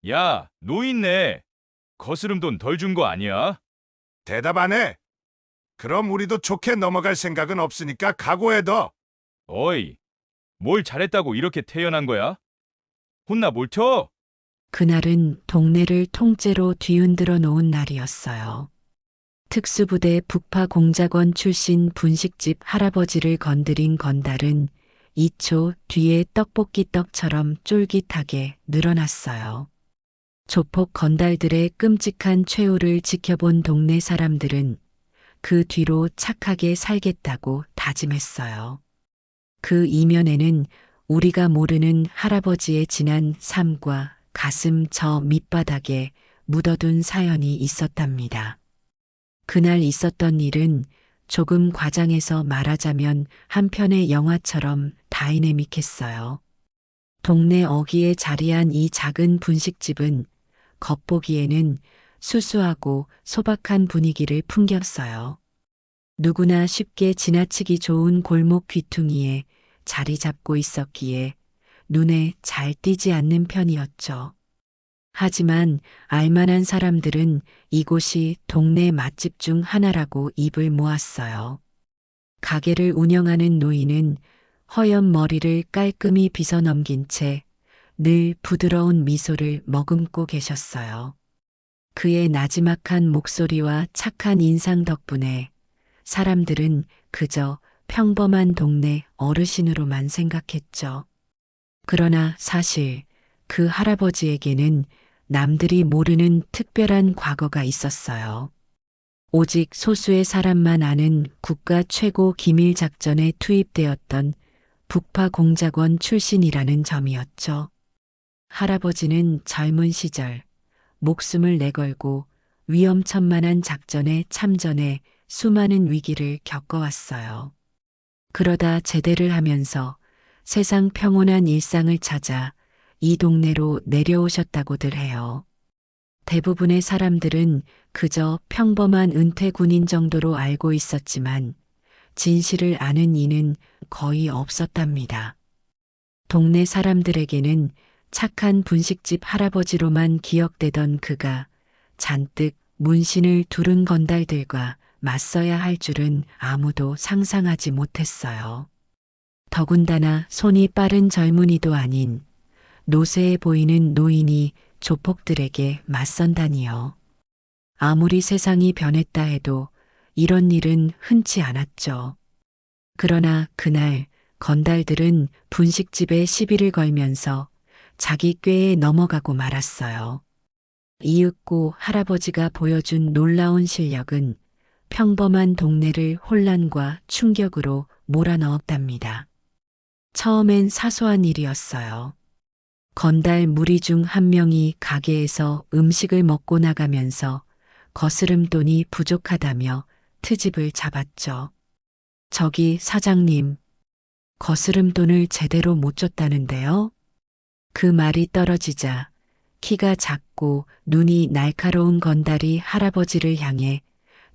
야, 노인네. 거스름돈 덜 준 거 아니야? 대답 안 해. 그럼 우리도 좋게 넘어갈 생각은 없으니까 각오해둬. 어이, 뭘 잘했다고 이렇게 태연한 거야? 혼나 뭘 쳐? 그날은 동네를 통째로 뒤흔들어 놓은 날이었어요. 특수부대 북파공작원 출신 분식집 할아버지를 건드린 건달은 2초 뒤에 떡볶이 떡처럼 쫄깃하게 늘어났어요. 조폭 건달들의 끔찍한 최후를 지켜본 동네 사람들은 그 뒤로 착하게 살겠다고 다짐했어요. 그 이면에는 우리가 모르는 할아버지의 지난 삶과 가슴 저 밑바닥에 묻어둔 사연이 있었답니다. 그날 있었던 일은 조금 과장해서 말하자면 한 편의 영화처럼 다이내믹했어요. 동네 어귀에 자리한 이 작은 분식집은 겉보기에는 수수하고 소박한 분위기를 풍겼어요. 누구나 쉽게 지나치기 좋은 골목 귀퉁이에 자리 잡고 있었기에 눈에 잘 띄지 않는 편이었죠. 하지만 알만한 사람들은 이곳이 동네 맛집 중 하나라고 입을 모았어요. 가게를 운영하는 노인은 허연 머리를 깔끔히 빗어 넘긴 채 늘 부드러운 미소를 머금고 계셨어요. 그의 나지막한 목소리와 착한 인상 덕분에 사람들은 그저 평범한 동네 어르신으로만 생각했죠. 그러나 사실 그 할아버지에게는 남들이 모르는 특별한 과거가 있었어요. 오직 소수의 사람만 아는 국가 최고 기밀 작전에 투입되었던 북파 공작원 출신이라는 점이었죠. 할아버지는 젊은 시절 목숨을 내걸고 위험천만한 작전에 참전해 수많은 위기를 겪어왔어요. 그러다 제대를 하면서 세상 평온한 일상을 찾아 이 동네로 내려오셨다고들 해요. 대부분의 사람들은 그저 평범한 은퇴 군인 정도로 알고 있었지만 진실을 아는 이는 거의 없었답니다. 동네 사람들에게는 착한 분식집 할아버지로만 기억되던 그가 잔뜩 문신을 두른 건달들과 맞서야 할 줄은 아무도 상상하지 못했어요. 더군다나 손이 빠른 젊은이도 아닌 노쇠해 보이는 노인이 조폭들에게 맞선다니요. 아무리 세상이 변했다 해도 이런 일은 흔치 않았죠. 그러나 그날 건달들은 분식집에 시비를 걸면서 자기 꾀에 넘어가고 말았어요. 이윽고 할아버지가 보여준 놀라운 실력은 평범한 동네를 혼란과 충격으로 몰아넣었답니다. 처음엔 사소한 일이었어요. 건달 무리 중 한 명이 가게에서 음식을 먹고 나가면서 거스름돈이 부족하다며 트집을 잡았죠. 저기 사장님, 거스름돈을 제대로 못 줬다는데요? 그 말이 떨어지자 키가 작고 눈이 날카로운 건달이 할아버지를 향해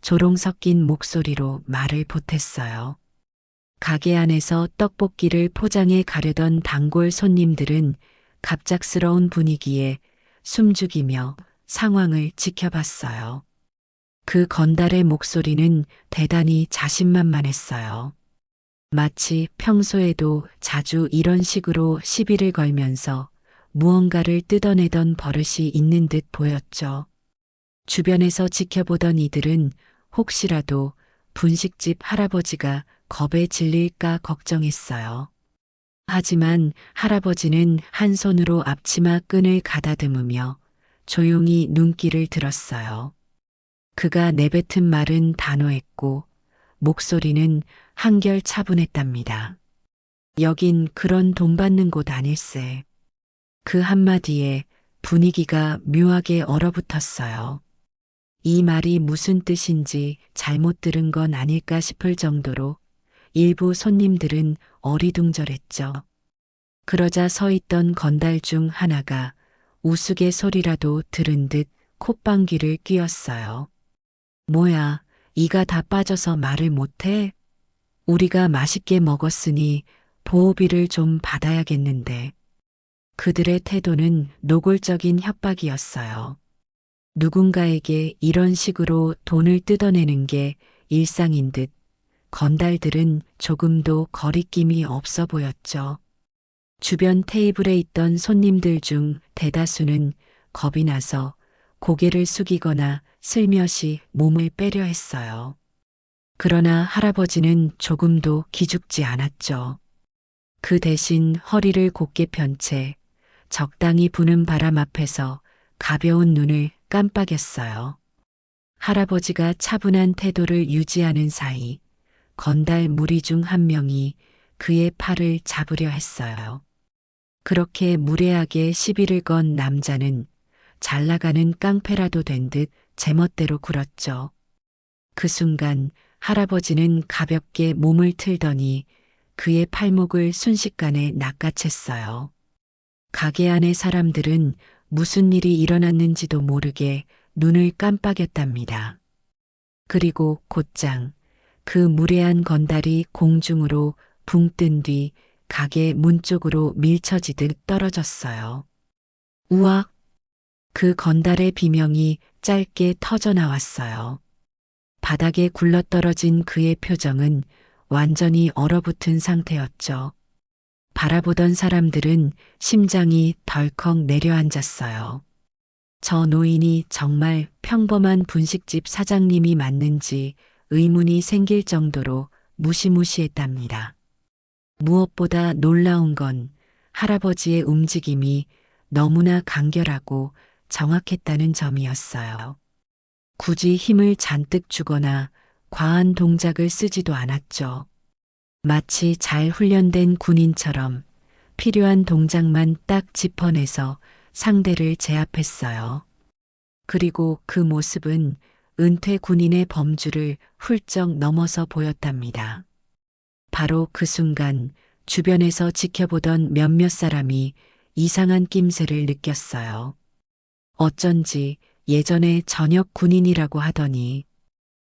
조롱 섞인 목소리로 말을 보탰어요. 가게 안에서 떡볶이를 포장해 가려던 단골 손님들은 갑작스러운 분위기에 숨죽이며 상황을 지켜봤어요. 그 건달의 목소리는 대단히 자신만만했어요. 마치 평소에도 자주 이런 식으로 시비를 걸면서 무언가를 뜯어내던 버릇이 있는 듯 보였죠. 주변에서 지켜보던 이들은 혹시라도 분식집 할아버지가 겁에 질릴까 걱정했어요. 하지만 할아버지는 한 손으로 앞치마 끈을 가다듬으며 조용히 눈길을 들었어요. 그가 내뱉은 말은 단호했고 목소리는 한결 차분했답니다. 여긴 그런 돈 받는 곳 아닐세. 그 한마디에 분위기가 묘하게 얼어붙었어요. 이 말이 무슨 뜻인지 잘못 들은 건 아닐까 싶을 정도로 일부 손님들은 어리둥절했죠. 그러자 서 있던 건달 중 하나가 우스갯소리라도 들은 듯 콧방귀를 뀌었어요. 뭐야, 이가 다 빠져서 말을 못해? 우리가 맛있게 먹었으니 보호비를 좀 받아야겠는데. 그들의 태도는 노골적인 협박이었어요. 누군가에게 이런 식으로 돈을 뜯어내는 게 일상인 듯 건달들은 조금도 거리낌이 없어 보였죠. 주변 테이블에 있던 손님들 중 대다수는 겁이 나서 고개를 숙이거나 슬며시 몸을 빼려 했어요. 그러나 할아버지는 조금도 기죽지 않았죠. 그 대신 허리를 곧게 편 채 적당히 부는 바람 앞에서 가벼운 눈을 깜빡였어요. 할아버지가 차분한 태도를 유지하는 사이 건달 무리 중 한 명이 그의 팔을 잡으려 했어요. 그렇게 무례하게 시비를 건 남자는 잘 나가는 깡패라도 된 듯 제멋대로 굴었죠. 그 순간 할아버지는 가볍게 몸을 틀더니 그의 팔목을 순식간에 낚아챘어요. 가게 안의 사람들은 무슨 일이 일어났는지도 모르게 눈을 깜빡였답니다. 그리고 곧장 그 무례한 건달이 공중으로 붕 뜬 뒤 가게 문 쪽으로 밀쳐지듯 떨어졌어요. 우악! 그 건달의 비명이 짧게 터져 나왔어요. 바닥에 굴러떨어진 그의 표정은 완전히 얼어붙은 상태였죠. 바라보던 사람들은 심장이 덜컥 내려앉았어요. 저 노인이 정말 평범한 분식집 사장님이 맞는지 의문이 생길 정도로 무시무시했답니다. 무엇보다 놀라운 건 할아버지의 움직임이 너무나 간결하고 정확했다는 점이었어요. 굳이 힘을 잔뜩 주거나 과한 동작을 쓰지도 않았죠. 마치 잘 훈련된 군인처럼 필요한 동작만 딱 짚어내서 상대를 제압했어요. 그리고 그 모습은 은퇴 군인의 범주를 훌쩍 넘어서 보였답니다. 바로 그 순간 주변에서 지켜보던 몇몇 사람이 이상한 낌새를 느꼈어요. 어쩐지 예전에 전역 군인이라고 하더니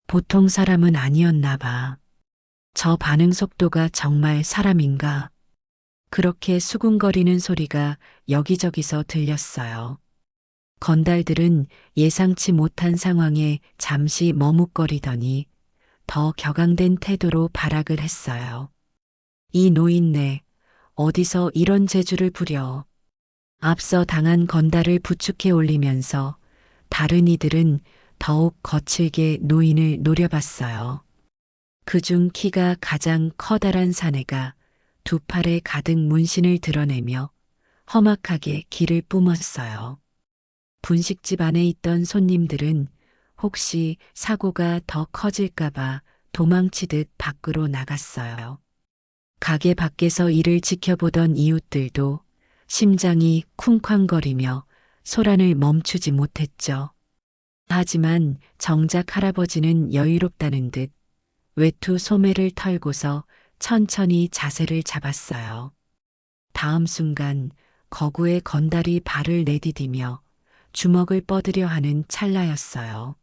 보통 사람은 아니었나 봐. 저 반응 속도가 정말 사람인가? 그렇게 수군거리는 소리가 여기저기서 들렸어요. 건달들은 예상치 못한 상황에 잠시 머뭇거리더니 더 격앙된 태도로 발악을 했어요. 이 노인네, 어디서 이런 재주를 부려. 앞서 당한 건달을 부축해 올리면서 다른 이들은 더욱 거칠게 노인을 노려봤어요. 그중 키가 가장 커다란 사내가 두 팔에 가득 문신을 드러내며 험악하게 기를 뿜었어요. 분식집 안에 있던 손님들은 혹시 사고가 더 커질까봐 도망치듯 밖으로 나갔어요. 가게 밖에서 이를 지켜보던 이웃들도 심장이 쿵쾅거리며 소란을 멈추지 못했죠. 하지만 정작 할아버지는 여유롭다는 듯 외투 소매를 털고서 천천히 자세를 잡았어요. 다음 순간 거구의 건달이 발을 내디디며 주먹을 뻗으려 하는 찰나였어요.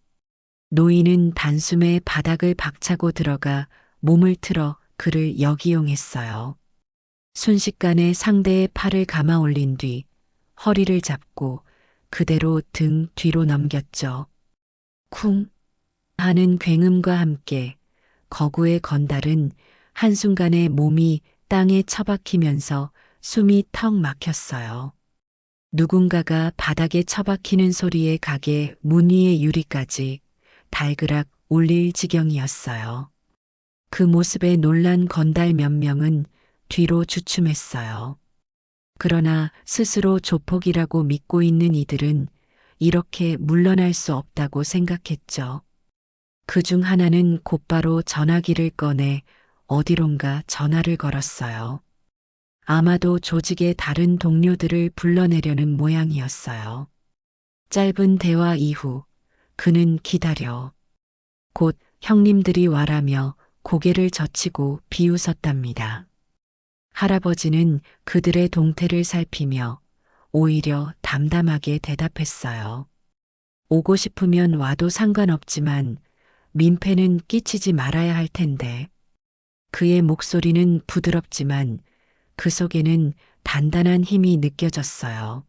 노인은 단숨에 바닥을 박차고 들어가 몸을 틀어 그를 역이용했어요. 순식간에 상대의 팔을 감아 올린 뒤 허리를 잡고 그대로 등 뒤로 넘겼죠. 쿵 하는 굉음과 함께 거구의 건달은 한순간에 몸이 땅에 처박히면서 숨이 턱 막혔어요. 누군가가 바닥에 처박히는 소리에 가게 문 위의 유리까지 달그락 울릴 지경이었어요. 그 모습에 놀란 건달 몇 명은 뒤로 주춤했어요. 그러나 스스로 조폭이라고 믿고 있는 이들은 이렇게 물러날 수 없다고 생각했죠. 그중 하나는 곧바로 전화기를 꺼내 어디론가 전화를 걸었어요. 아마도 조직의 다른 동료들을 불러내려는 모양이었어요. 짧은 대화 이후 그는 기다려 곧 형님들이 와라며 고개를 젖히고 비웃었답니다. 할아버지는 그들의 동태를 살피며 오히려 담담하게 대답했어요. 오고 싶으면 와도 상관없지만 민폐는 끼치지 말아야 할 텐데. 그의 목소리는 부드럽지만 그 속에는 단단한 힘이 느껴졌어요.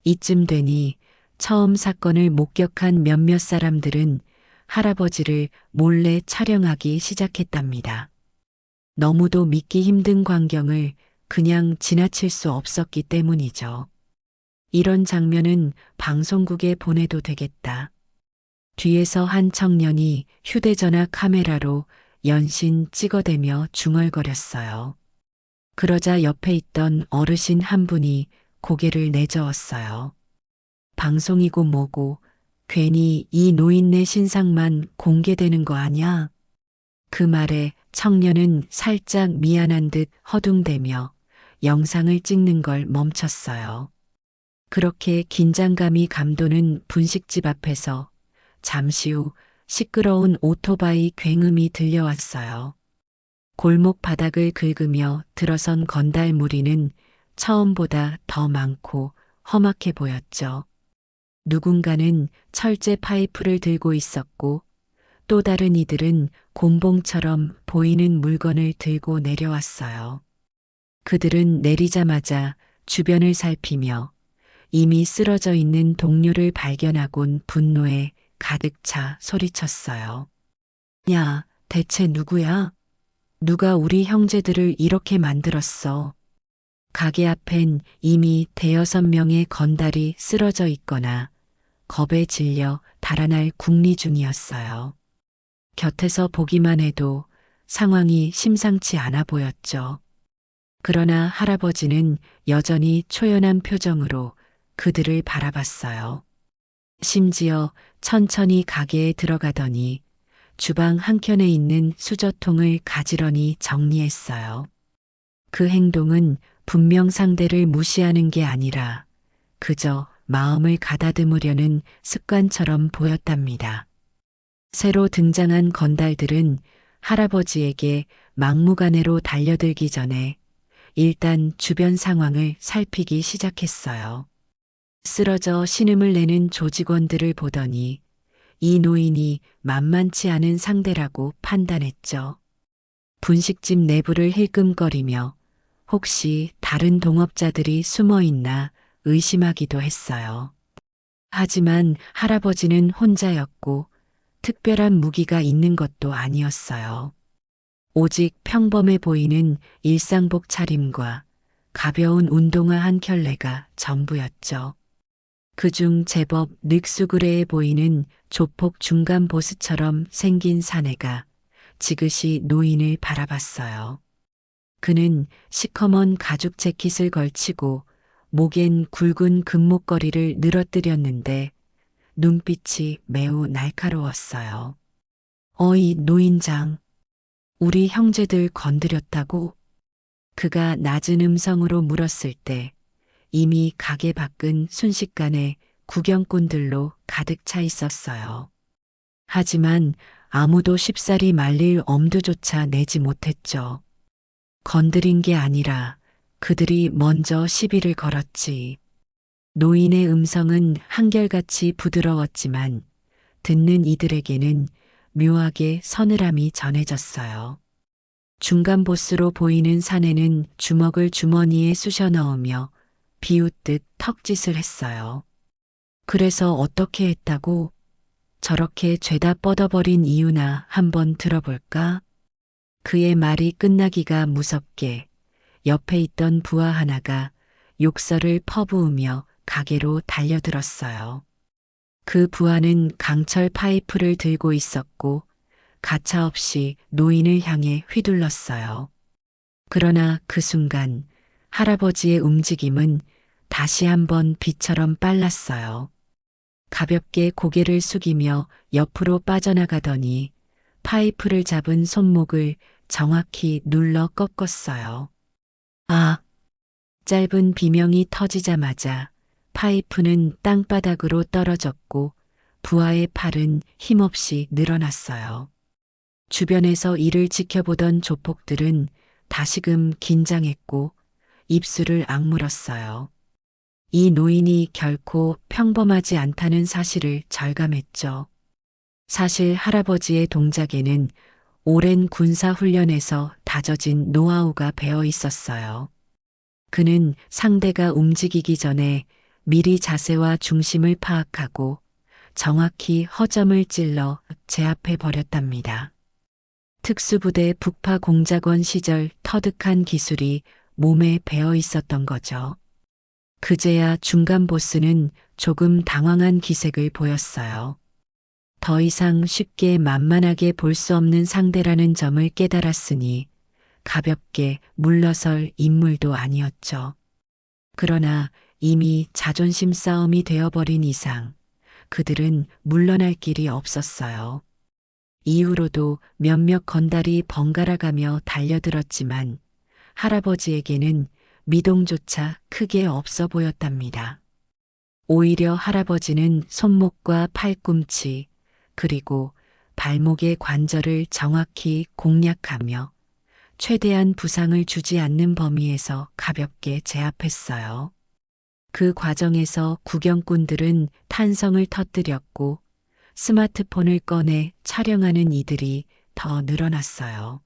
이쯤 되니 처음 사건을 목격한 몇몇 사람들은 할아버지를 몰래 촬영하기 시작했답니다. 너무도 믿기 힘든 광경을 그냥 지나칠 수 없었기 때문이죠. 이런 장면은 방송국에 보내도 되겠다. 뒤에서 한 청년이 휴대전화 카메라로 연신 찍어대며 중얼거렸어요. 그러자 옆에 있던 어르신 한 분이 고개를 내저었어요. 방송이고 뭐고 괜히 이 노인네 신상만 공개되는 거 아냐? 그 말에 청년은 살짝 미안한 듯 허둥대며 영상을 찍는 걸 멈췄어요. 그렇게 긴장감이 감도는 분식집 앞에서 잠시 후 시끄러운 오토바이 굉음이 들려왔어요. 골목 바닥을 긁으며 들어선 건달 무리는 처음보다 더 많고 험악해 보였죠. 누군가는 철제 파이프를 들고 있었고 또 다른 이들은 곤봉처럼 보이는 물건을 들고 내려왔어요. 그들은 내리자마자 주변을 살피며 이미 쓰러져 있는 동료를 발견하곤 분노에 가득 차 소리쳤어요. 야, 대체 누구야? 누가 우리 형제들을 이렇게 만들었어? 가게 앞엔 이미 대여섯 명의 건달이 쓰러져 있거나 겁에 질려 달아날 궁리 중이었어요. 곁에서 보기만 해도 상황이 심상치 않아 보였죠. 그러나 할아버지는 여전히 초연한 표정으로 그들을 바라봤어요. 심지어 천천히 가게에 들어가더니 주방 한켠에 있는 수저통을 가지런히 정리했어요. 그 행동은 분명 상대를 무시하는 게 아니라 그저 마음을 가다듬으려는 습관처럼 보였답니다. 새로 등장한 건달들은 할아버지에게 막무가내로 달려들기 전에 일단 주변 상황을 살피기 시작했어요. 쓰러져 신음을 내는 조직원들을 보더니 이 노인이 만만치 않은 상대라고 판단했죠. 분식집 내부를 힐끔거리며 혹시 다른 동업자들이 숨어 있나 의심하기도 했어요. 하지만 할아버지는 혼자였고 특별한 무기가 있는 것도 아니었어요. 오직 평범해 보이는 일상복 차림과 가벼운 운동화 한 켤레가 전부였죠. 그중 제법 늑수그레해 보이는 조폭 중간 보스처럼 생긴 사내가 지그시 노인을 바라봤어요. 그는 시커먼 가죽 재킷을 걸치고 목엔 굵은 금목걸이를 늘어뜨렸는데 눈빛이 매우 날카로웠어요. 어이 노인장, 우리 형제들 건드렸다고? 그가 낮은 음성으로 물었을 때 이미 가게 밖은 순식간에 구경꾼들로 가득 차 있었어요. 하지만 아무도 쉽사리 말릴 엄두조차 내지 못했죠. 건드린 게 아니라 그들이 먼저 시비를 걸었지. 노인의 음성은 한결같이 부드러웠지만 듣는 이들에게는 묘하게 서늘함이 전해졌어요. 중간 보스로 보이는 사내는 주먹을 주머니에 쑤셔 넣으며 비웃듯 턱짓을 했어요. 그래서 어떻게 했다고? 저렇게 죄다 뻗어버린 이유나 한번 들어볼까? 그의 말이 끝나기가 무섭게 옆에 있던 부하 하나가 욕설을 퍼부으며 가게로 달려들었어요. 그 부하는 강철 파이프를 들고 있었고 가차없이 노인을 향해 휘둘렀어요. 그러나 그 순간 할아버지의 움직임은 다시 한번 비처럼 빨랐어요. 가볍게 고개를 숙이며 옆으로 빠져나가더니 파이프를 잡은 손목을 정확히 눌러 꺾었어요. 아! 짧은 비명이 터지자마자 파이프는 땅바닥으로 떨어졌고 부하의 팔은 힘없이 늘어났어요. 주변에서 이를 지켜보던 조폭들은 다시금 긴장했고 입술을 악물었어요. 이 노인이 결코 평범하지 않다는 사실을 절감했죠. 사실 할아버지의 동작에는 오랜 군사 훈련에서 다져진 노하우가 배어 있었어요. 그는 상대가 움직이기 전에 미리 자세와 중심을 파악하고 정확히 허점을 찔러 제압해 버렸답니다. 특수부대 북파 공작원 시절 터득한 기술이 몸에 배어 있었던 거죠. 그제야 중간 보스는 조금 당황한 기색을 보였어요. 더 이상 쉽게 만만하게 볼 수 없는 상대라는 점을 깨달았으니 가볍게 물러설 인물도 아니었죠. 그러나 이미 자존심 싸움이 되어버린 이상 그들은 물러날 길이 없었어요. 이후로도 몇몇 건달이 번갈아가며 달려들었지만 할아버지에게는 미동조차 크게 없어 보였답니다. 오히려 할아버지는 손목과 팔꿈치 그리고 발목의 관절을 정확히 공략하며 최대한 부상을 주지 않는 범위에서 가볍게 제압했어요. 그 과정에서 구경꾼들은 탄성을 터뜨렸고 스마트폰을 꺼내 촬영하는 이들이 더 늘어났어요.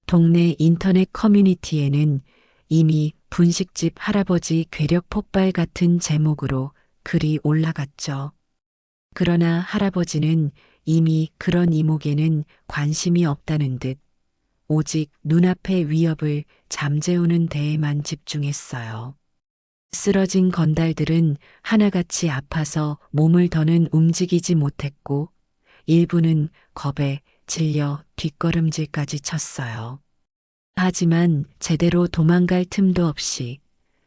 동네 인터넷 커뮤니티에는 이미 분식집 할아버지 괴력 폭발 같은 제목으로 글이 올라갔죠. 그러나 할아버지는 이미 그런 이목에는 관심이 없다는 듯 오직 눈앞의 위협을 잠재우는 데에만 집중했어요. 쓰러진 건달들은 하나같이 아파서 몸을 더는 움직이지 못했고 일부는 겁에 질려 뒷걸음질까지 쳤어요. 하지만 제대로 도망갈 틈도 없이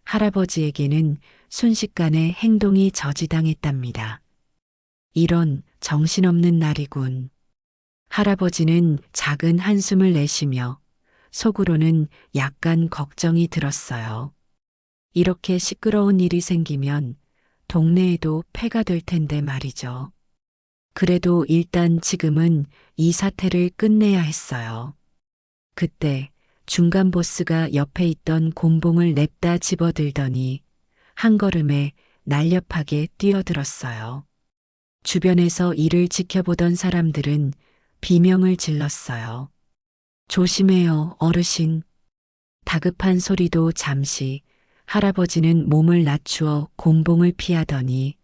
할아버지에게는 순식간에 행동이 저지당했답니다. 이런 정신없는 날이군. 할아버지는 작은 한숨을 내쉬며 속으로는 약간 걱정이 들었어요. 이렇게 시끄러운 일이 생기면 동네에도 폐가 될 텐데 말이죠. 그래도 일단 지금은 이 사태를 끝내야 했어요. 그때 중간 보스가 옆에 있던 곤봉을 냅다 집어들더니 한 걸음에 날렵하게 뛰어들었어요. 주변에서 이를 지켜보던 사람들은 비명을 질렀어요. 조심해요, 어르신. 다급한 소리도 잠시 할아버지는 몸을 낮추어 곤봉을 피하더니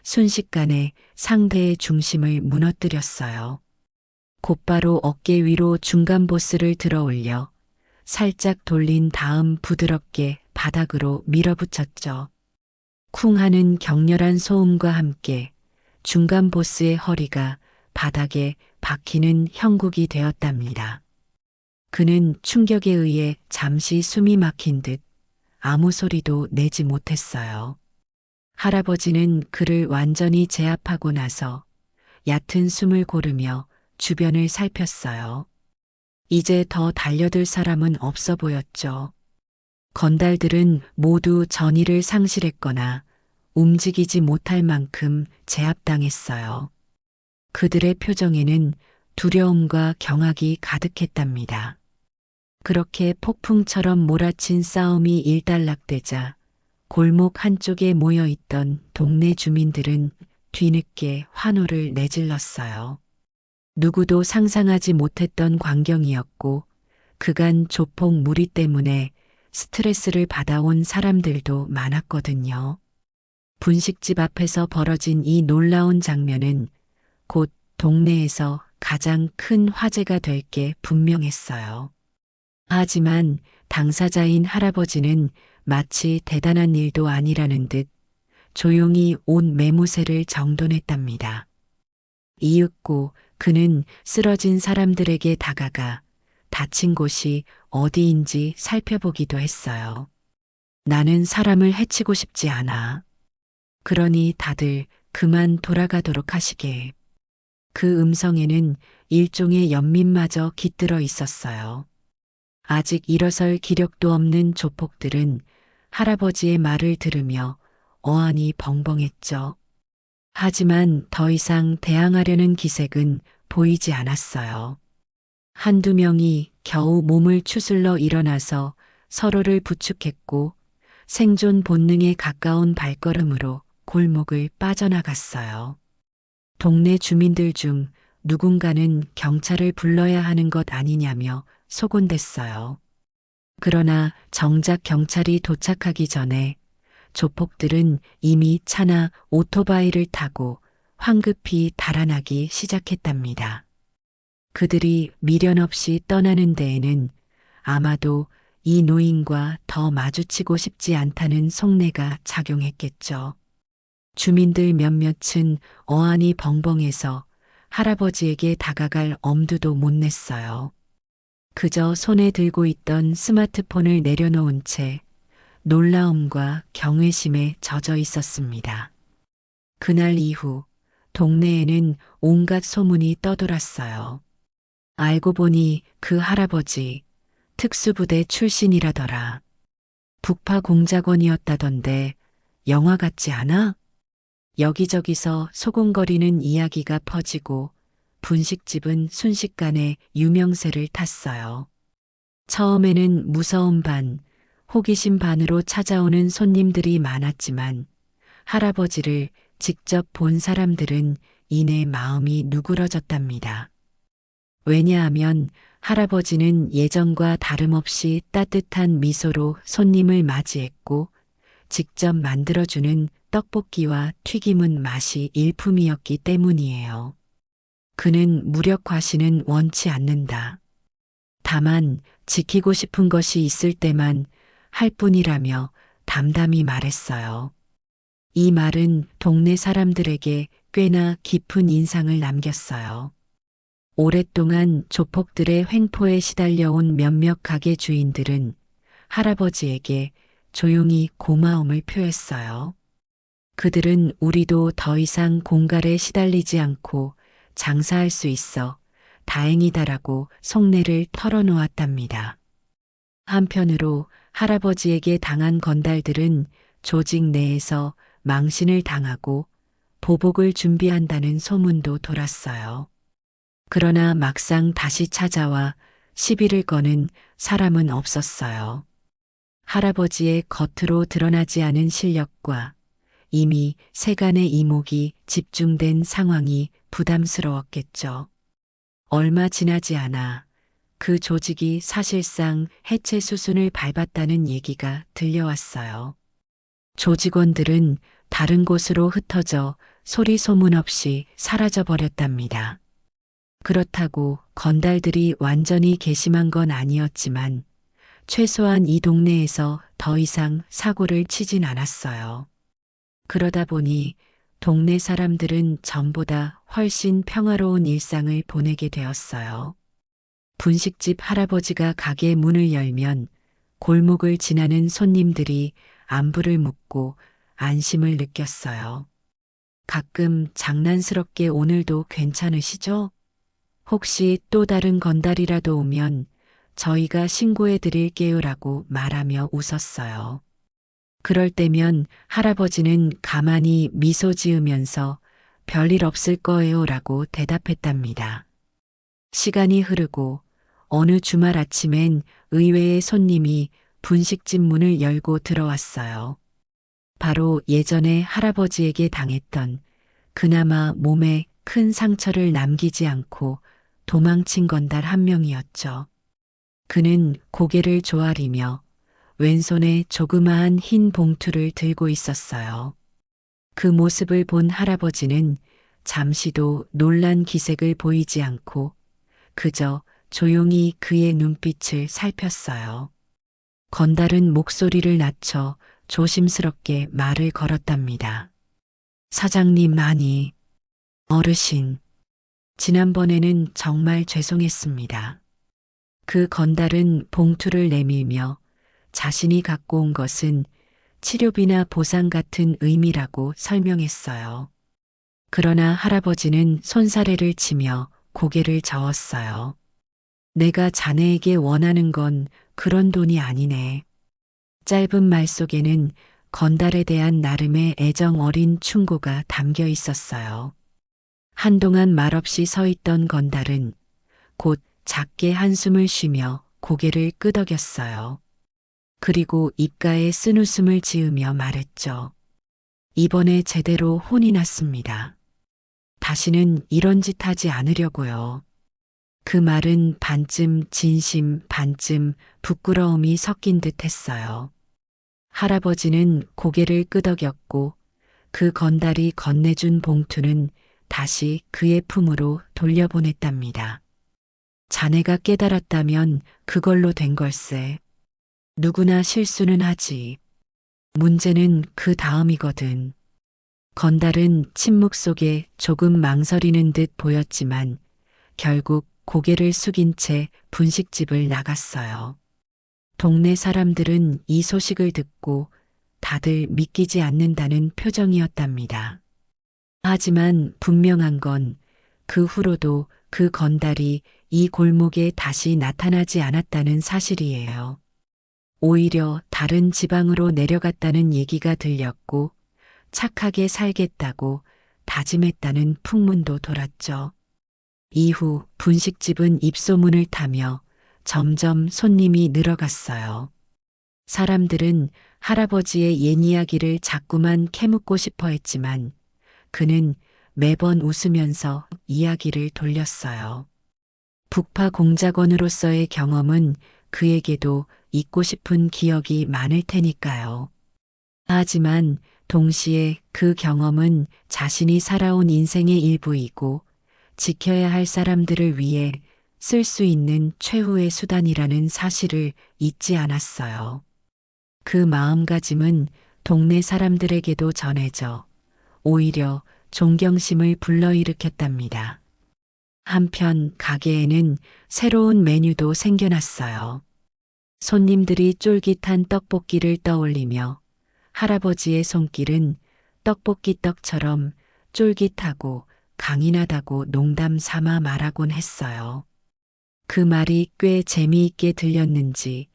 순식간에 상대의 중심을 무너뜨렸어요. 곧바로 어깨 위로 중간 보스를 들어 올려 살짝 돌린 다음 부드럽게 바닥으로 밀어붙였죠. 쿵 하는 격렬한 소음과 함께 중간 보스의 허리가 바닥에 박히는 형국이 되었답니다. 그는 충격에 의해 잠시 숨이 막힌 듯 아무 소리도 내지 못했어요. 할아버지는 그를 완전히 제압하고 나서 얕은 숨을 고르며 주변을 살폈어요. 이제 더 달려들 사람은 없어 보였죠. 건달들은 모두 전의를 상실했거나 움직이지 못할 만큼 제압당했어요. 그들의 표정에는 두려움과 경악이 가득했답니다. 그렇게 폭풍처럼 몰아친 싸움이 일단락되자 골목 한쪽에 모여있던 동네 주민들은 뒤늦게 환호를 내질렀어요. 누구도 상상하지 못했던 광경이었고 그간 조폭 무리 때문에 스트레스를 받아온 사람들도 많았거든요. 분식집 앞에서 벌어진 이 놀라운 장면은 곧 동네에서 가장 큰 화제가 될 게 분명했어요. 하지만 당사자인 할아버지는 마치 대단한 일도 아니라는 듯 조용히 온 매무새를 정돈했답니다. 이윽고 그는 쓰러진 사람들에게 다가가 다친 곳이 어디인지 살펴보기도 했어요. 나는 사람을 해치고 싶지 않아. 그러니 다들 그만 돌아가도록 하시게. 그 음성에는 일종의 연민마저 깃들어 있었어요. 아직 일어설 기력도 없는 조폭들은 할아버지의 말을 들으며 어안이 벙벙했죠. 하지만 더 이상 대항하려는 기색은 보이지 않았어요. 한두 명이 겨우 몸을 추슬러 일어나서 서로를 부축했고 생존 본능에 가까운 발걸음으로 골목을 빠져나갔어요. 동네 주민들 중 누군가는 경찰을 불러야 하는 것 아니냐며 소곤댔어요. 그러나 정작 경찰이 도착하기 전에 조폭들은 이미 차나 오토바이를 타고 황급히 달아나기 시작했답니다. 그들이 미련 없이 떠나는 데에는 아마도 이 노인과 더 마주치고 싶지 않다는 속내가 작용했겠죠. 주민들 몇몇은 어안이 벙벙해서 할아버지에게 다가갈 엄두도 못 냈어요. 그저 손에 들고 있던 스마트폰을 내려놓은 채 놀라움과 경외심에 젖어 있었습니다. 그날 이후 동네에는 온갖 소문이 떠돌았어요. 알고 보니 그 할아버지 특수부대 출신이라더라. 북파 공작원이었다던데 영화 같지 않아? 여기저기서 소곤거리는 이야기가 퍼지고 분식집은 순식간에 유명세를 탔어요. 처음에는 무서움 반, 호기심 반으로 찾아오는 손님들이 많았지만 할아버지를 직접 본 사람들은 이내 마음이 누그러졌답니다. 왜냐하면 할아버지는 예전과 다름없이 따뜻한 미소로 손님을 맞이했고 직접 만들어주는 떡볶이와 튀김은 맛이 일품이었기 때문이에요. 그는 무력과시는 원치 않는다. 다만 지키고 싶은 것이 있을 때만 할 뿐이라며 담담히 말했어요. 이 말은 동네 사람들에게 꽤나 깊은 인상을 남겼어요. 오랫동안 조폭들의 횡포에 시달려온 몇몇 가게 주인들은 할아버지에게 조용히 고마움을 표했어요. 그들은 우리도 더 이상 공갈에 시달리지 않고 장사할 수 있어 다행이다라고 속내를 털어놓았답니다. 한편으로 할아버지에게 당한 건달들은 조직 내에서 망신을 당하고 보복을 준비한다는 소문도 돌았어요. 그러나 막상 다시 찾아와 시비를 거는 사람은 없었어요. 할아버지의 겉으로 드러나지 않은 실력과 이미 세간의 이목이 집중된 상황이 부담스러웠겠죠. 얼마 지나지 않아 그 조직이 사실상 해체 수순을 밟았다는 얘기가 들려왔어요. 조직원들은 다른 곳으로 흩어져 소리 소문 없이 사라져 버렸답니다. 그렇다고 건달들이 완전히 괘씸한 건 아니었지만 최소한 이 동네에서 더 이상 사고를 치진 않았어요. 그러다 보니 동네 사람들은 전보다 훨씬 평화로운 일상을 보내게 되었어요. 분식집 할아버지가 가게 문을 열면 골목을 지나는 손님들이 안부를 묻고 안심을 느꼈어요. 가끔 장난스럽게 오늘도 괜찮으시죠? 혹시 또 다른 건달이라도 오면 저희가 신고해 드릴게요라고 말하며 웃었어요. 그럴 때면 할아버지는 가만히 미소 지으면서 별일 없을 거예요라고 대답했답니다. 시간이 흐르고 어느 주말 아침엔 의외의 손님이 분식집 문을 열고 들어왔어요. 바로 예전에 할아버지에게 당했던 그나마 몸에 큰 상처를 남기지 않고 도망친 건달 한 명이었죠. 그는 고개를 조아리며 왼손에 조그마한 흰 봉투를 들고 있었어요. 그 모습을 본 할아버지는 잠시도 놀란 기색을 보이지 않고 그저 조용히 그의 눈빛을 살폈어요. 건달은 목소리를 낮춰 조심스럽게 말을 걸었답니다. 사장님, 아니, 어르신, 지난번에는 정말 죄송했습니다. 그 건달은 봉투를 내밀며 자신이 갖고 온 것은 치료비나 보상 같은 의미라고 설명했어요. 그러나 할아버지는 손사래를 치며 고개를 저었어요. 내가 자네에게 원하는 건 그런 돈이 아니네. 짧은 말 속에는 건달에 대한 나름의 애정 어린 충고가 담겨 있었어요. 한동안 말없이 서 있던 건달은 곧 작게 한숨을 쉬며 고개를 끄덕였어요. 그리고 입가에 쓴웃음을 지으며 말했죠. 이번에 제대로 혼이 났습니다. 다시는 이런 짓 하지 않으려고요. 그 말은 반쯤 진심, 반쯤 부끄러움이 섞인 듯 했어요. 할아버지는 고개를 끄덕였고 그 건달이 건네준 봉투는 다시 그의 품으로 돌려보냈답니다. 자네가 깨달았다면 그걸로 된 걸세. 누구나 실수는 하지. 문제는 그 다음이거든. 건달은 침묵 속에 조금 망설이는 듯 보였지만 결국 고개를 숙인 채 분식집을 나갔어요. 동네 사람들은 이 소식을 듣고 다들 믿기지 않는다는 표정이었답니다. 하지만 분명한 건 그 후로도 그 건달이 이 골목에 다시 나타나지 않았다는 사실이에요. 오히려 다른 지방으로 내려갔다는 얘기가 들렸고 착하게 살겠다고 다짐했다는 풍문도 돌았죠. 이후 분식집은 입소문을 타며 점점 손님이 늘어갔어요. 사람들은 할아버지의 옛 이야기를 자꾸만 캐묻고 싶어 했지만 그는 매번 웃으면서 이야기를 돌렸어요. 북파 공작원으로서의 경험은 그에게도 잊고 싶은 기억이 많을 테니까요. 하지만 동시에 그 경험은 자신이 살아온 인생의 일부이고 지켜야 할 사람들을 위해 쓸 수 있는 최후의 수단이라는 사실을 잊지 않았어요. 그 마음가짐은 동네 사람들에게도 전해져 오히려 존경심을 불러일으켰답니다. 한편 가게에는 새로운 메뉴도 생겨났어요. 손님들이 쫄깃한 떡볶이를 떠올리며 할아버지의 손길은 떡볶이 떡처럼 쫄깃하고 강인하다고 농담 삼아 말하곤 했어요. 그 말이 꽤 재미있게 들렸는지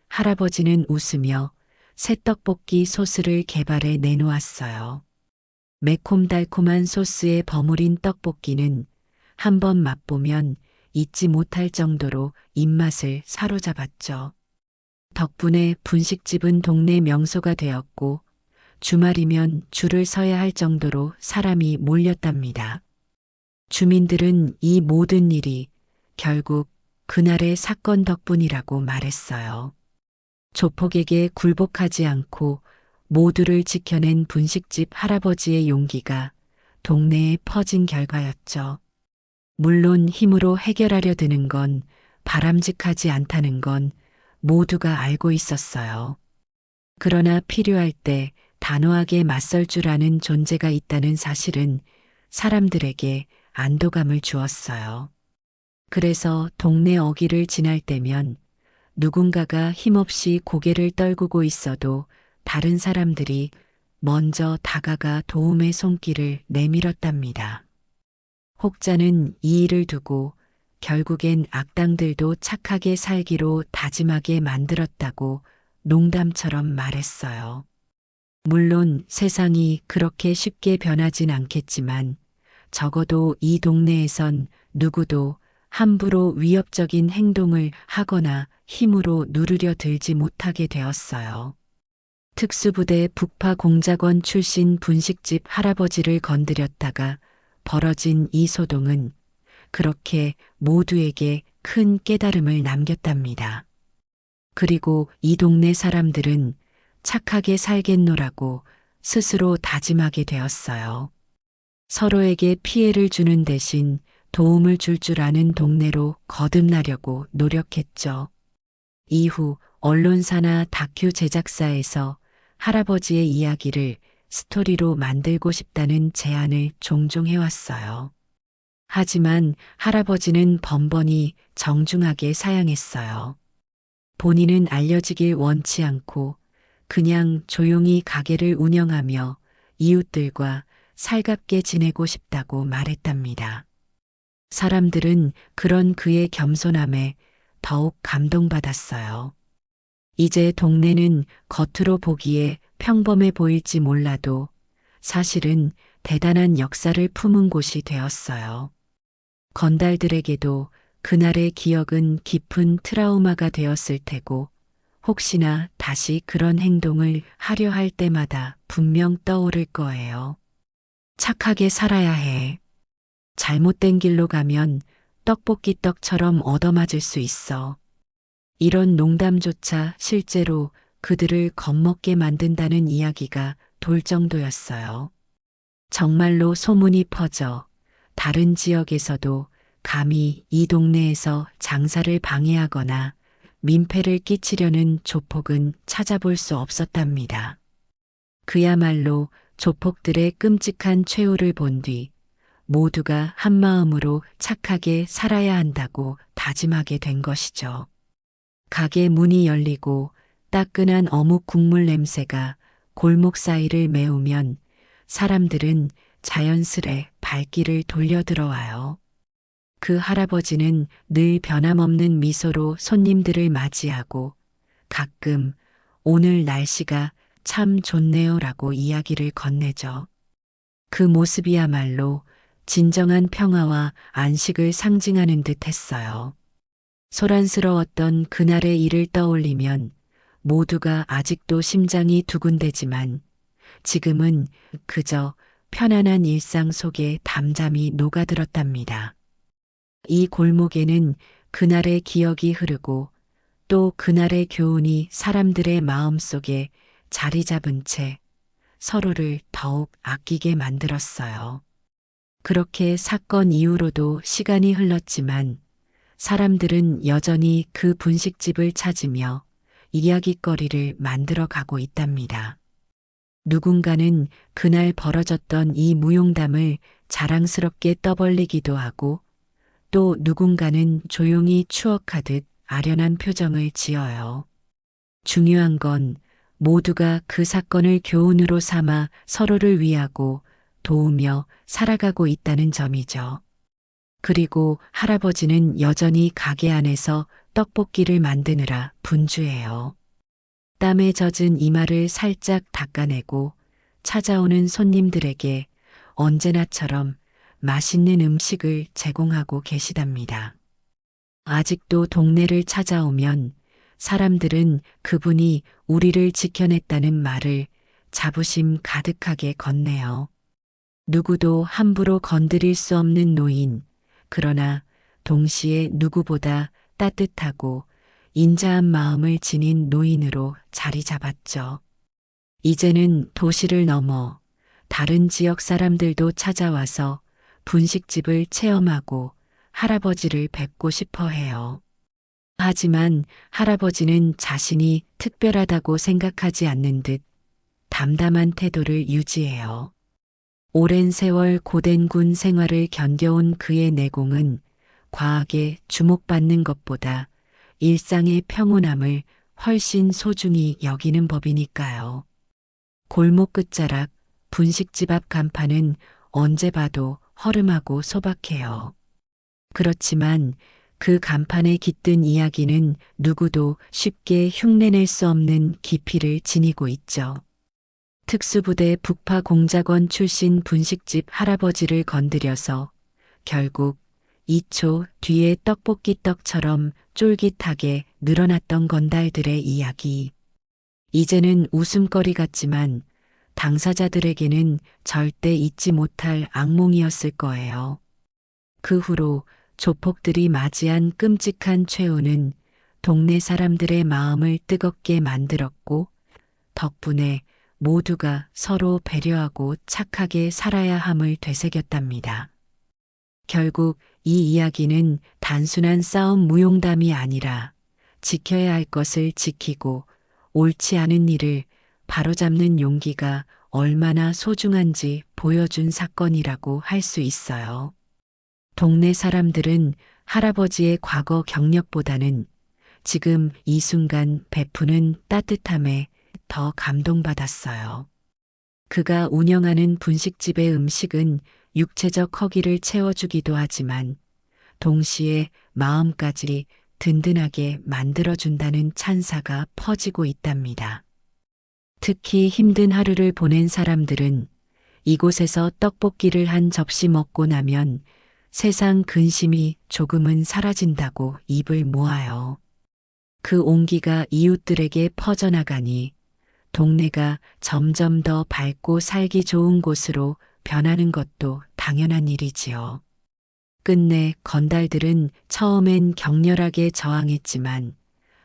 할아버지는 웃으며 새 떡볶이 소스를 개발해 내놓았어요. 매콤달콤한 소스에 버무린 떡볶이는 한번 맛보면 잊지 못할 정도로 입맛을 사로잡았죠. 덕분에 분식집은 동네 명소가 되었고 주말이면 줄을 서야 할 정도로 사람이 몰렸답니다. 주민들은 이 모든 일이 결국 그날의 사건 덕분이라고 말했어요. 조폭에게 굴복하지 않고 모두를 지켜낸 분식집 할아버지의 용기가 동네에 퍼진 결과였죠. 물론 힘으로 해결하려 드는 건 바람직하지 않다는 건 모두가 알고 있었어요. 그러나 필요할 때 단호하게 맞설 줄 아는 존재가 있다는 사실은 사람들에게 안도감을 주었어요. 그래서 동네 어귀를 지날 때면 누군가가 힘없이 고개를 떨구고 있어도 다른 사람들이 먼저 다가가 도움의 손길을 내밀었답니다. 혹자는 이 일을 두고 결국엔 악당들도 착하게 살기로 다짐하게 만들었다고 농담처럼 말했어요. 물론 세상이 그렇게 쉽게 변하진 않겠지만 적어도 이 동네에선 누구도 함부로 위협적인 행동을 하거나 힘으로 누르려 들지 못하게 되었어요. 특수부대 북파 공작원 출신 분식집 할아버지를 건드렸다가 벌어진 이 소동은 그렇게 모두에게 큰 깨달음을 남겼답니다. 그리고 이 동네 사람들은 착하게 살겠노라고 스스로 다짐하게 되었어요. 서로에게 피해를 주는 대신 도움을 줄 줄 아는 동네로 거듭나려고 노력했죠. 이후 언론사나 다큐 제작사에서 할아버지의 이야기를 스토리로 만들고 싶다는 제안을 종종 해왔어요. 하지만 할아버지는 번번이 정중하게 사양했어요. 본인은 알려지길 원치 않고 그냥 조용히 가게를 운영하며 이웃들과 살갑게 지내고 싶다고 말했답니다. 사람들은 그런 그의 겸손함에 더욱 감동받았어요. 이제 동네는 겉으로 보기에 평범해 보일지 몰라도 사실은 대단한 역사를 품은 곳이 되었어요. 건달들에게도 그날의 기억은 깊은 트라우마가 되었을 테고 혹시나 다시 그런 행동을 하려 할 때마다 분명 떠오를 거예요. 착하게 살아야 해. 잘못된 길로 가면 떡볶이 떡처럼 얻어맞을 수 있어. 이런 농담조차 실제로 그들을 겁먹게 만든다는 이야기가 돌 정도였어요. 정말로 소문이 퍼져 다른 지역에서도 감히 이 동네에서 장사를 방해하거나 민폐를 끼치려는 조폭은 찾아볼 수 없었답니다. 그야말로 조폭들의 끔찍한 최후를 본 뒤 모두가 한마음으로 착하게 살아야 한다고 다짐하게 된 것이죠. 가게 문이 열리고 따끈한 어묵 국물 냄새가 골목 사이를 메우면 사람들은 자연스레 발길을 돌려 들어와요. 그 할아버지는 늘 변함없는 미소로 손님들을 맞이하고 가끔 오늘 날씨가 참 좋네요라고 이야기를 건네죠. 그 모습이야말로 진정한 평화와 안식을 상징하는 듯 했어요. 소란스러웠던 그날의 일을 떠올리면 모두가 아직도 심장이 두근대지만 지금은 그저 편안한 일상 속에 담담히 녹아들었답니다. 이 골목에는 그날의 기억이 흐르고 또 그날의 교훈이 사람들의 마음 속에 자리 잡은 채 서로를 더욱 아끼게 만들었어요. 그렇게 사건 이후로도 시간이 흘렀지만 사람들은 여전히 그 분식집을 찾으며 이야깃거리를 만들어 가고 있답니다. 누군가는 그날 벌어졌던 이 무용담을 자랑스럽게 떠벌리기도 하고 또 누군가는 조용히 추억하듯 아련한 표정을 지어요. 중요한 건 모두가 그 사건을 교훈으로 삼아 서로를 위하고 도우며 살아가고 있다는 점이죠. 그리고 할아버지는 여전히 가게 안에서 떡볶이를 만드느라 분주해요. 땀에 젖은 이마를 살짝 닦아내고 찾아오는 손님들에게 언제나처럼 맛있는 음식을 제공하고 계시답니다. 아직도 동네를 찾아오면 사람들은 그분이 우리를 지켜냈다는 말을 자부심 가득하게 건네요. 누구도 함부로 건드릴 수 없는 노인, 그러나 동시에 누구보다 따뜻하고 인자한 마음을 지닌 노인으로 자리 잡았죠. 이제는 도시를 넘어 다른 지역 사람들도 찾아와서 분식집을 체험하고 할아버지를 뵙고 싶어 해요. 하지만 할아버지는 자신이 특별하다고 생각하지 않는 듯 담담한 태도를 유지해요. 오랜 세월 고된 군 생활을 견뎌온 그의 내공은 과하게 주목받는 것보다 일상의 평온함을 훨씬 소중히 여기는 법이니까요. 골목 끝자락 분식집 앞 간판은 언제 봐도 허름하고 소박해요. 그렇지만 그 간판에 깃든 이야기는 누구도 쉽게 흉내낼 수 없는 깊이를 지니고 있죠. 특수부대 북파 공작원 출신 분식집 할아버지를 건드려서 결국 2초 뒤에 떡볶이 떡처럼 쫄깃하게 늘어났던 건달들의 이야기. 이제는 웃음거리 같지만 당사자들에게는 절대 잊지 못할 악몽이었을 거예요. 그 후로 조폭들이 맞이한 끔찍한 최후는 동네 사람들의 마음을 뜨겁게 만들었고 덕분에 모두가 서로 배려하고 착하게 살아야 함을 되새겼답니다. 결국 이 이야기는 단순한 싸움 무용담이 아니라 지켜야 할 것을 지키고 옳지 않은 일을 바로잡는 용기가 얼마나 소중한지 보여준 사건이라고 할 수 있어요. 동네 사람들은 할아버지의 과거 경력보다는 지금 이 순간 베푸는 따뜻함에 더 감동받았어요. 그가 운영하는 분식집의 음식은 육체적 허기를 채워주기도 하지만 동시에 마음까지 든든하게 만들어준다는 찬사가 퍼지고 있답니다. 특히 힘든 하루를 보낸 사람들은 이곳에서 떡볶이를 한 접시 먹고 나면 세상 근심이 조금은 사라진다고 입을 모아요. 그 온기가 이웃들에게 퍼져나가니 동네가 점점 더 밝고 살기 좋은 곳으로 변하는 것도 당연한 일이지요. 끝내 건달들은 처음엔 격렬하게 저항했지만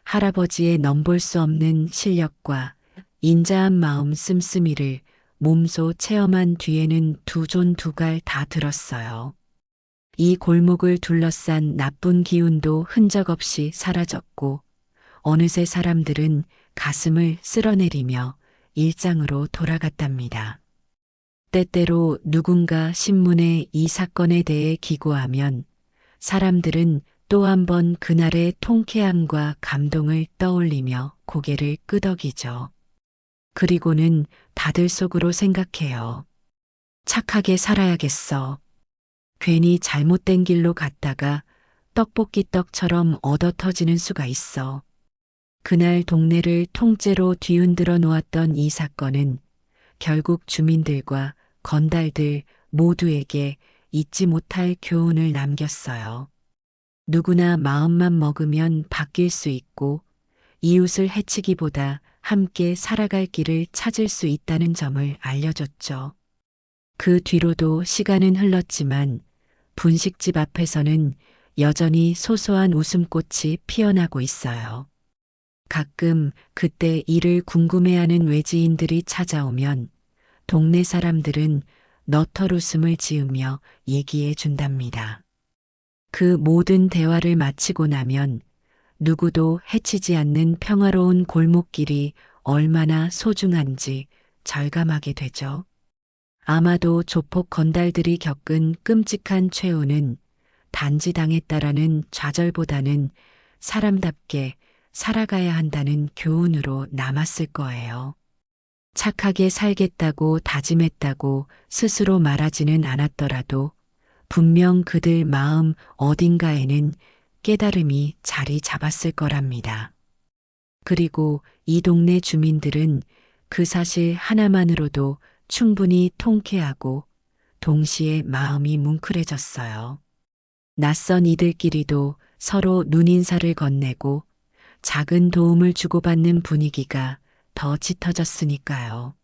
할아버지의 넘볼 수 없는 실력과 인자한 마음 씀씀이를 몸소 체험한 뒤에는 두 존 두 갈 다 들었어요. 이 골목을 둘러싼 나쁜 기운도 흔적 없이 사라졌고 어느새 사람들은 가슴을 쓸어내리며 일상으로 돌아갔답니다. 때때로 누군가 신문에 이 사건에 대해 기고하면 사람들은 또 한 번 그날의 통쾌함과 감동을 떠올리며 고개를 끄덕이죠. 그리고는 다들 속으로 생각해요. 착하게 살아야겠어. 괜히 잘못된 길로 갔다가 떡볶이 떡처럼 얻어터지는 수가 있어. 그날 동네를 통째로 뒤흔들어 놓았던 이 사건은 결국 주민들과 건달들 모두에게 잊지 못할 교훈을 남겼어요. 누구나 마음만 먹으면 바뀔 수 있고 이웃을 해치기보다 함께 살아갈 길을 찾을 수 있다는 점을 알려줬죠. 그 뒤로도 시간은 흘렀지만 분식집 앞에서는 여전히 소소한 웃음꽃이 피어나고 있어요. 가끔 그때 이를 궁금해하는 외지인들이 찾아오면 동네 사람들은 너털 웃음을 지으며 얘기해 준답니다. 그 모든 대화를 마치고 나면 누구도 해치지 않는 평화로운 골목길이 얼마나 소중한지 절감하게 되죠. 아마도 조폭 건달들이 겪은 끔찍한 최후는 단지 당했다라는 좌절보다는 사람답게 살아가야 한다는 교훈으로 남았을 거예요. 착하게 살겠다고 다짐했다고 스스로 말하지는 않았더라도 분명 그들 마음 어딘가에는 깨달음이 자리 잡았을 거랍니다. 그리고 이 동네 주민들은 그 사실 하나만으로도 충분히 통쾌하고 동시에 마음이 뭉클해졌어요. 낯선 이들끼리도 서로 눈인사를 건네고 작은 도움을 주고받는 분위기가 더 짙어졌으니까요.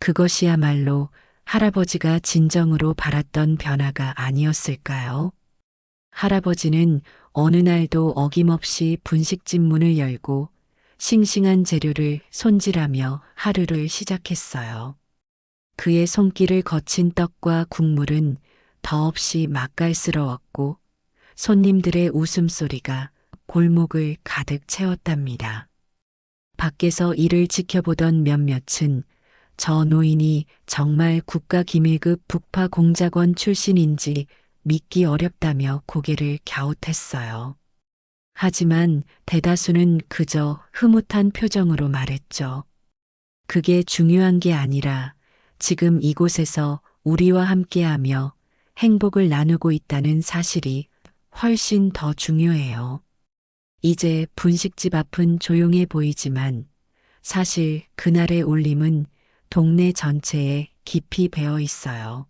그것이야말로 할아버지가 진정으로 바랐던 변화가 아니었을까요? 할아버지는 어느 날도 어김없이 분식집 문을 열고 싱싱한 재료를 손질하며 하루를 시작했어요. 그의 손길을 거친 떡과 국물은 더없이 맛깔스러웠고 손님들의 웃음소리가 골목을 가득 채웠답니다. 밖에서 이를 지켜보던 몇몇은 저 노인이 정말 국가기밀급 북파공작원 출신인지 믿기 어렵다며 고개를 갸웃했어요. 하지만 대다수는 그저 흐뭇한 표정으로 말했죠. 그게 중요한 게 아니라 지금 이곳에서 우리와 함께하며 행복을 나누고 있다는 사실이 훨씬 더 중요해요. 이제 분식집 앞은 조용해 보이지만 사실 그날의 울림은 동네 전체에 깊이 배어 있어요.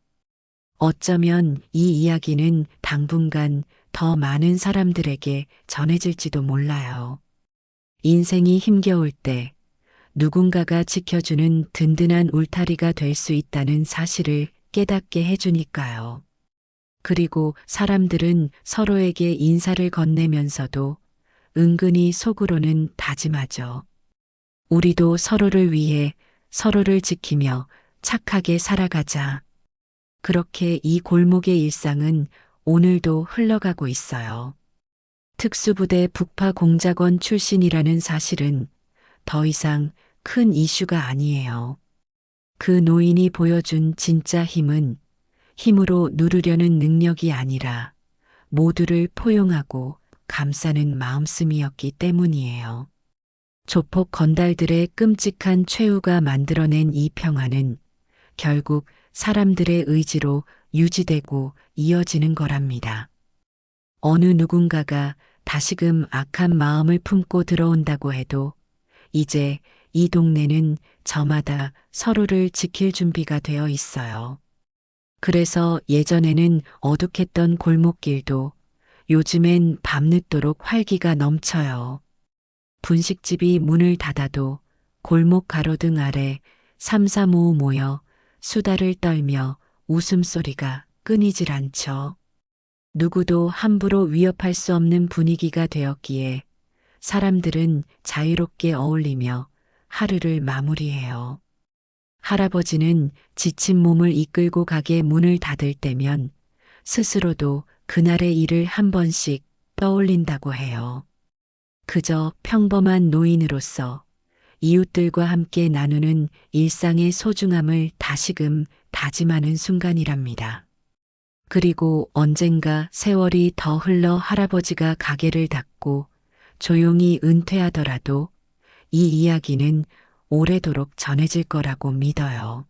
어쩌면 이 이야기는 당분간 더 많은 사람들에게 전해질지도 몰라요. 인생이 힘겨울 때 누군가가 지켜주는 든든한 울타리가 될 수 있다는 사실을 깨닫게 해주니까요. 그리고 사람들은 서로에게 인사를 건네면서도 은근히 속으로는 다짐하죠. 우리도 서로를 위해 서로를 지키며 착하게 살아가자. 그렇게 이 골목의 일상은 오늘도 흘러가고 있어요. 특수부대 북파공작원 출신이라는 사실은 더 이상 큰 이슈가 아니에요. 그 노인이 보여준 진짜 힘은 힘으로 누르려는 능력이 아니라 모두를 포용하고 감싸는 마음씀이었기 때문이에요. 조폭 건달들의 끔찍한 최후가 만들어낸 이 평화는 결국 사람들의 의지로 유지되고 이어지는 거랍니다. 어느 누군가가 다시금 악한 마음을 품고 들어온다고 해도 이제 이 동네는 저마다 서로를 지킬 준비가 되어 있어요. 그래서 예전에는 어둑했던 골목길도 요즘엔 밤늦도록 활기가 넘쳐요. 분식집이 문을 닫아도 골목 가로등 아래 삼삼오오 모여 수다를 떨며 웃음소리가 끊이질 않죠. 누구도 함부로 위협할 수 없는 분위기가 되었기에 사람들은 자유롭게 어울리며 하루를 마무리해요. 할아버지는 지친 몸을 이끌고 가게 문을 닫을 때면 스스로도 그날의 일을 한 번씩 떠올린다고 해요. 그저 평범한 노인으로서 이웃들과 함께 나누는 일상의 소중함을 다시금 다짐하는 순간이랍니다. 그리고 언젠가 세월이 더 흘러 할아버지가 가게를 닫고 조용히 은퇴하더라도 이 이야기는 오래도록 전해질 거라고 믿어요.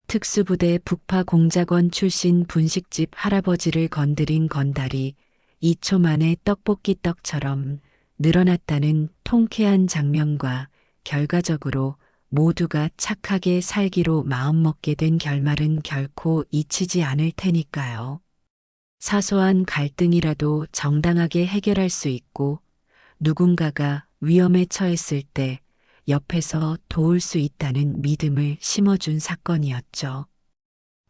특수부대 북파공작원 출신 분식집 할아버지를 건드린 건달이 2초 만에 떡볶이 떡처럼 늘어났다는 통쾌한 장면과 결과적으로 모두가 착하게 살기로 마음먹게 된 결말은 결코 잊히지 않을 테니까요. 사소한 갈등이라도 정당하게 해결할 수 있고 누군가가 위험에 처했을 때 옆에서 도울 수 있다는 믿음을 심어준 사건이었죠.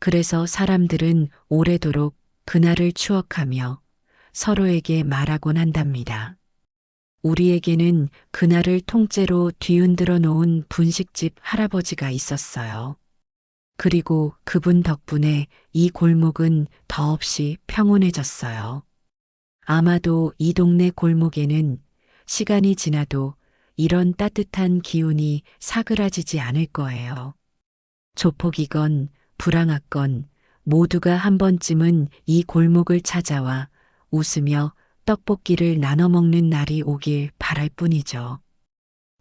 그래서 사람들은 오래도록 그날을 추억하며 서로에게 말하곤 한답니다. 우리에게는 그날을 통째로 뒤흔들어 놓은 분식집 할아버지가 있었어요. 그리고 그분 덕분에 이 골목은 더없이 평온해졌어요. 아마도 이 동네 골목에는 시간이 지나도 이런 따뜻한 기운이 사그라지지 않을 거예요. 조폭이건 불황하건 모두가 한 번쯤은 이 골목을 찾아와 웃으며 떡볶이를 나눠 먹는 날이 오길 바랄 뿐이죠.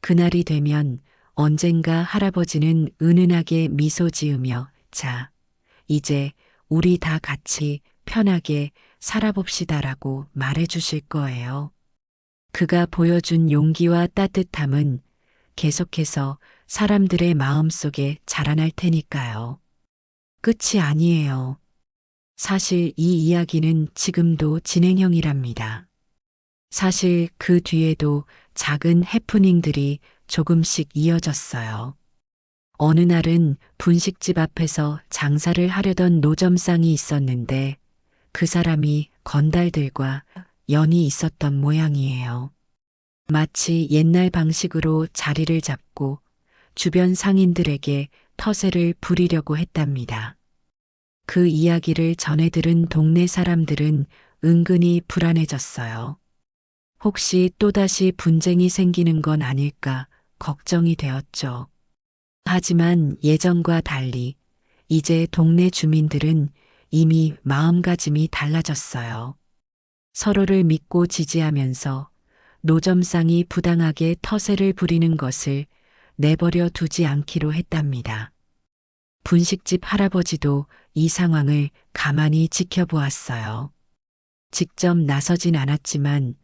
그날이 되면 언젠가 할아버지는 은은하게 미소 지으며 자, 이제 우리 다 같이 편하게 살아봅시다라고 말해 주실 거예요. 그가 보여준 용기와 따뜻함은 계속해서 사람들의 마음속에 자라날 테니까요. 끝이 아니에요. 사실 이 이야기는 지금도 진행형이랍니다. 사실 그 뒤에도 작은 해프닝들이 조금씩 이어졌어요. 어느 날은 분식집 앞에서 장사를 하려던 노점상이 있었는데 그 사람이 건달들과 연이 있었던 모양이에요. 마치 옛날 방식으로 자리를 잡고 주변 상인들에게 터세를 부리려고 했답니다. 그 이야기를 전해 들은 동네 사람들은 은근히 불안해졌어요. 혹시 또다시 분쟁이 생기는 건 아닐까 걱정이 되었죠. 하지만 예전과 달리 이제 동네 주민들은 이미 마음가짐이 달라졌어요. 서로를 믿고 지지하면서 노점상이 부당하게 터세를 부리는 것을 내버려 두지 않기로 했답니다. 분식집 할아버지도 이 상황을 가만히 지켜보았어요. 직접 나서진 않았지만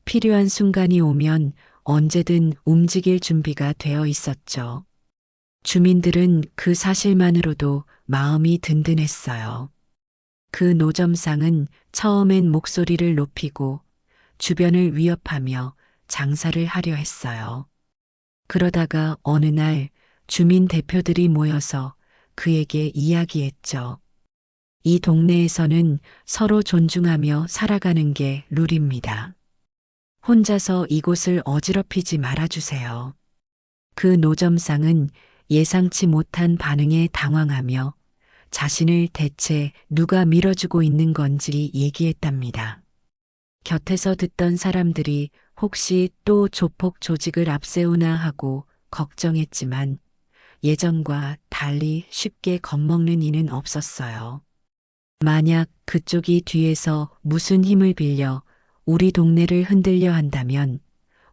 필요한 순간이 오면 언제든 움직일 준비가 되어 있었죠. 주민들은 그 사실만으로도 마음이 든든했어요. 그 노점상은 처음엔 목소리를 높이고 주변을 위협하며 장사를 하려 했어요. 그러다가 어느 날 주민 대표들이 모여서 그에게 이야기했죠. 이 동네에서는 서로 존중하며 살아가는 게 룰입니다. 혼자서 이곳을 어지럽히지 말아주세요. 그 노점상은 예상치 못한 반응에 당황하며 자신을 대체 누가 밀어주고 있는 건지 얘기했답니다. 곁에서 듣던 사람들이 혹시 또 조폭 조직을 앞세우나 하고 걱정했지만 예전과 달리 쉽게 겁먹는 이는 없었어요. 만약 그쪽이 뒤에서 무슨 힘을 빌려 우리 동네를 흔들려 한다면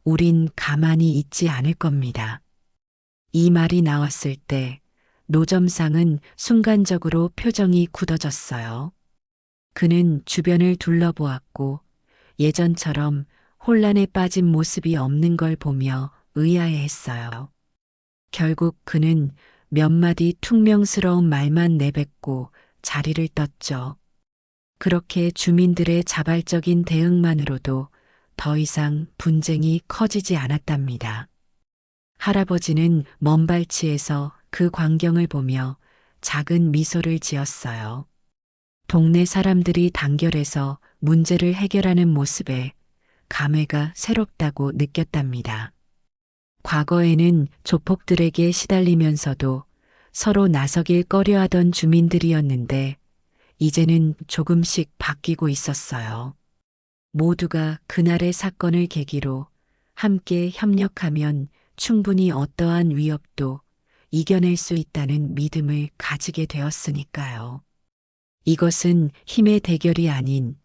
우린 가만히 있지 않을 겁니다. 이 말이 나왔을 때 노점상은 순간적으로 표정이 굳어졌어요. 그는 주변을 둘러보았고 예전처럼 혼란에 빠진 모습이 없는 걸 보며 의아해했어요. 결국 그는 몇 마디 퉁명스러운 말만 내뱉고 자리를 떴죠. 그렇게 주민들의 자발적인 대응만으로도 더 이상 분쟁이 커지지 않았답니다. 할아버지는 먼 발치에서 그 광경을 보며 작은 미소를 지었어요. 동네 사람들이 단결해서 문제를 해결하는 모습에 감회가 새롭다고 느꼈답니다. 과거에는 조폭들에게 시달리면서도 서로 나서길 꺼려하던 주민들이었는데 이제는 조금씩 바뀌고 있었어요. 모두가 그날의 사건을 계기로 함께 협력하면 충분히 어떠한 위협도 이겨낼 수 있다는 믿음을 가지게 되었으니까요. 이것은 힘의 대결이 아닌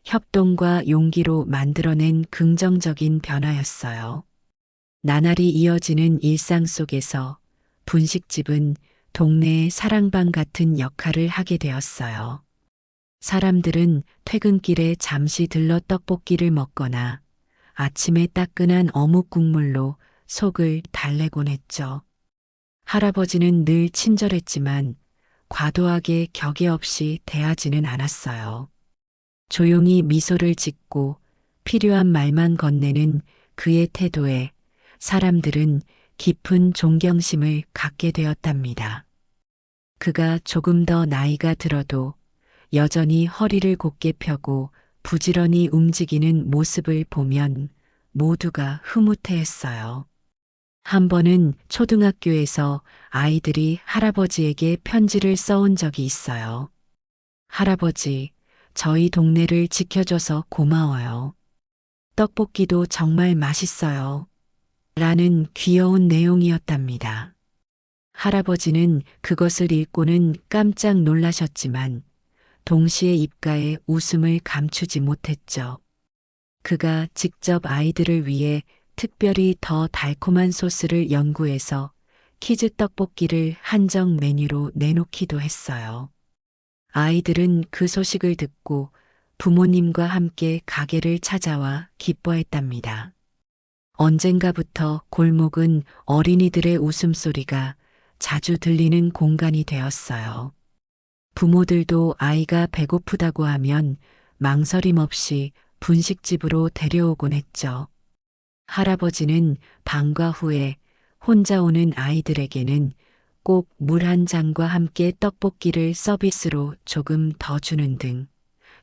협동과 용기로 만들어낸 긍정적인 변화였어요. 나날이 이어지는 일상 속에서 분식집은 동네의 사랑방 같은 역할을 하게 되었어요. 사람들은 퇴근길에 잠시 들러 떡볶이를 먹거나 아침에 따끈한 어묵 국물로 속을 달래곤 했죠. 할아버지는 늘 친절했지만 과도하게 격의 없이 대하지는 않았어요. 조용히 미소를 짓고 필요한 말만 건네는 그의 태도에 사람들은 깊은 존경심을 갖게 되었답니다. 그가 조금 더 나이가 들어도 여전히 허리를 곧게 펴고 부지런히 움직이는 모습을 보면 모두가 흐뭇해했어요. 한 번은 초등학교에서 아이들이 할아버지에게 편지를 써온 적이 있어요. 할아버지, 저희 동네를 지켜줘서 고마워요. 떡볶이도 정말 맛있어요. 라는 귀여운 내용이었답니다. 할아버지는 그것을 읽고는 깜짝 놀라셨지만 동시에 입가에 웃음을 감추지 못했죠. 그가 직접 아이들을 위해 특별히 더 달콤한 소스를 연구해서 키즈 떡볶이를 한정 메뉴로 내놓기도 했어요. 아이들은 그 소식을 듣고 부모님과 함께 가게를 찾아와 기뻐했답니다. 언젠가부터 골목은 어린이들의 웃음소리가 자주 들리는 공간이 되었어요. 부모들도 아이가 배고프다고 하면 망설임 없이 분식집으로 데려오곤 했죠. 할아버지는 방과 후에 혼자 오는 아이들에게는 꼭 물 한 잔과 함께 떡볶이를 서비스로 조금 더 주는 등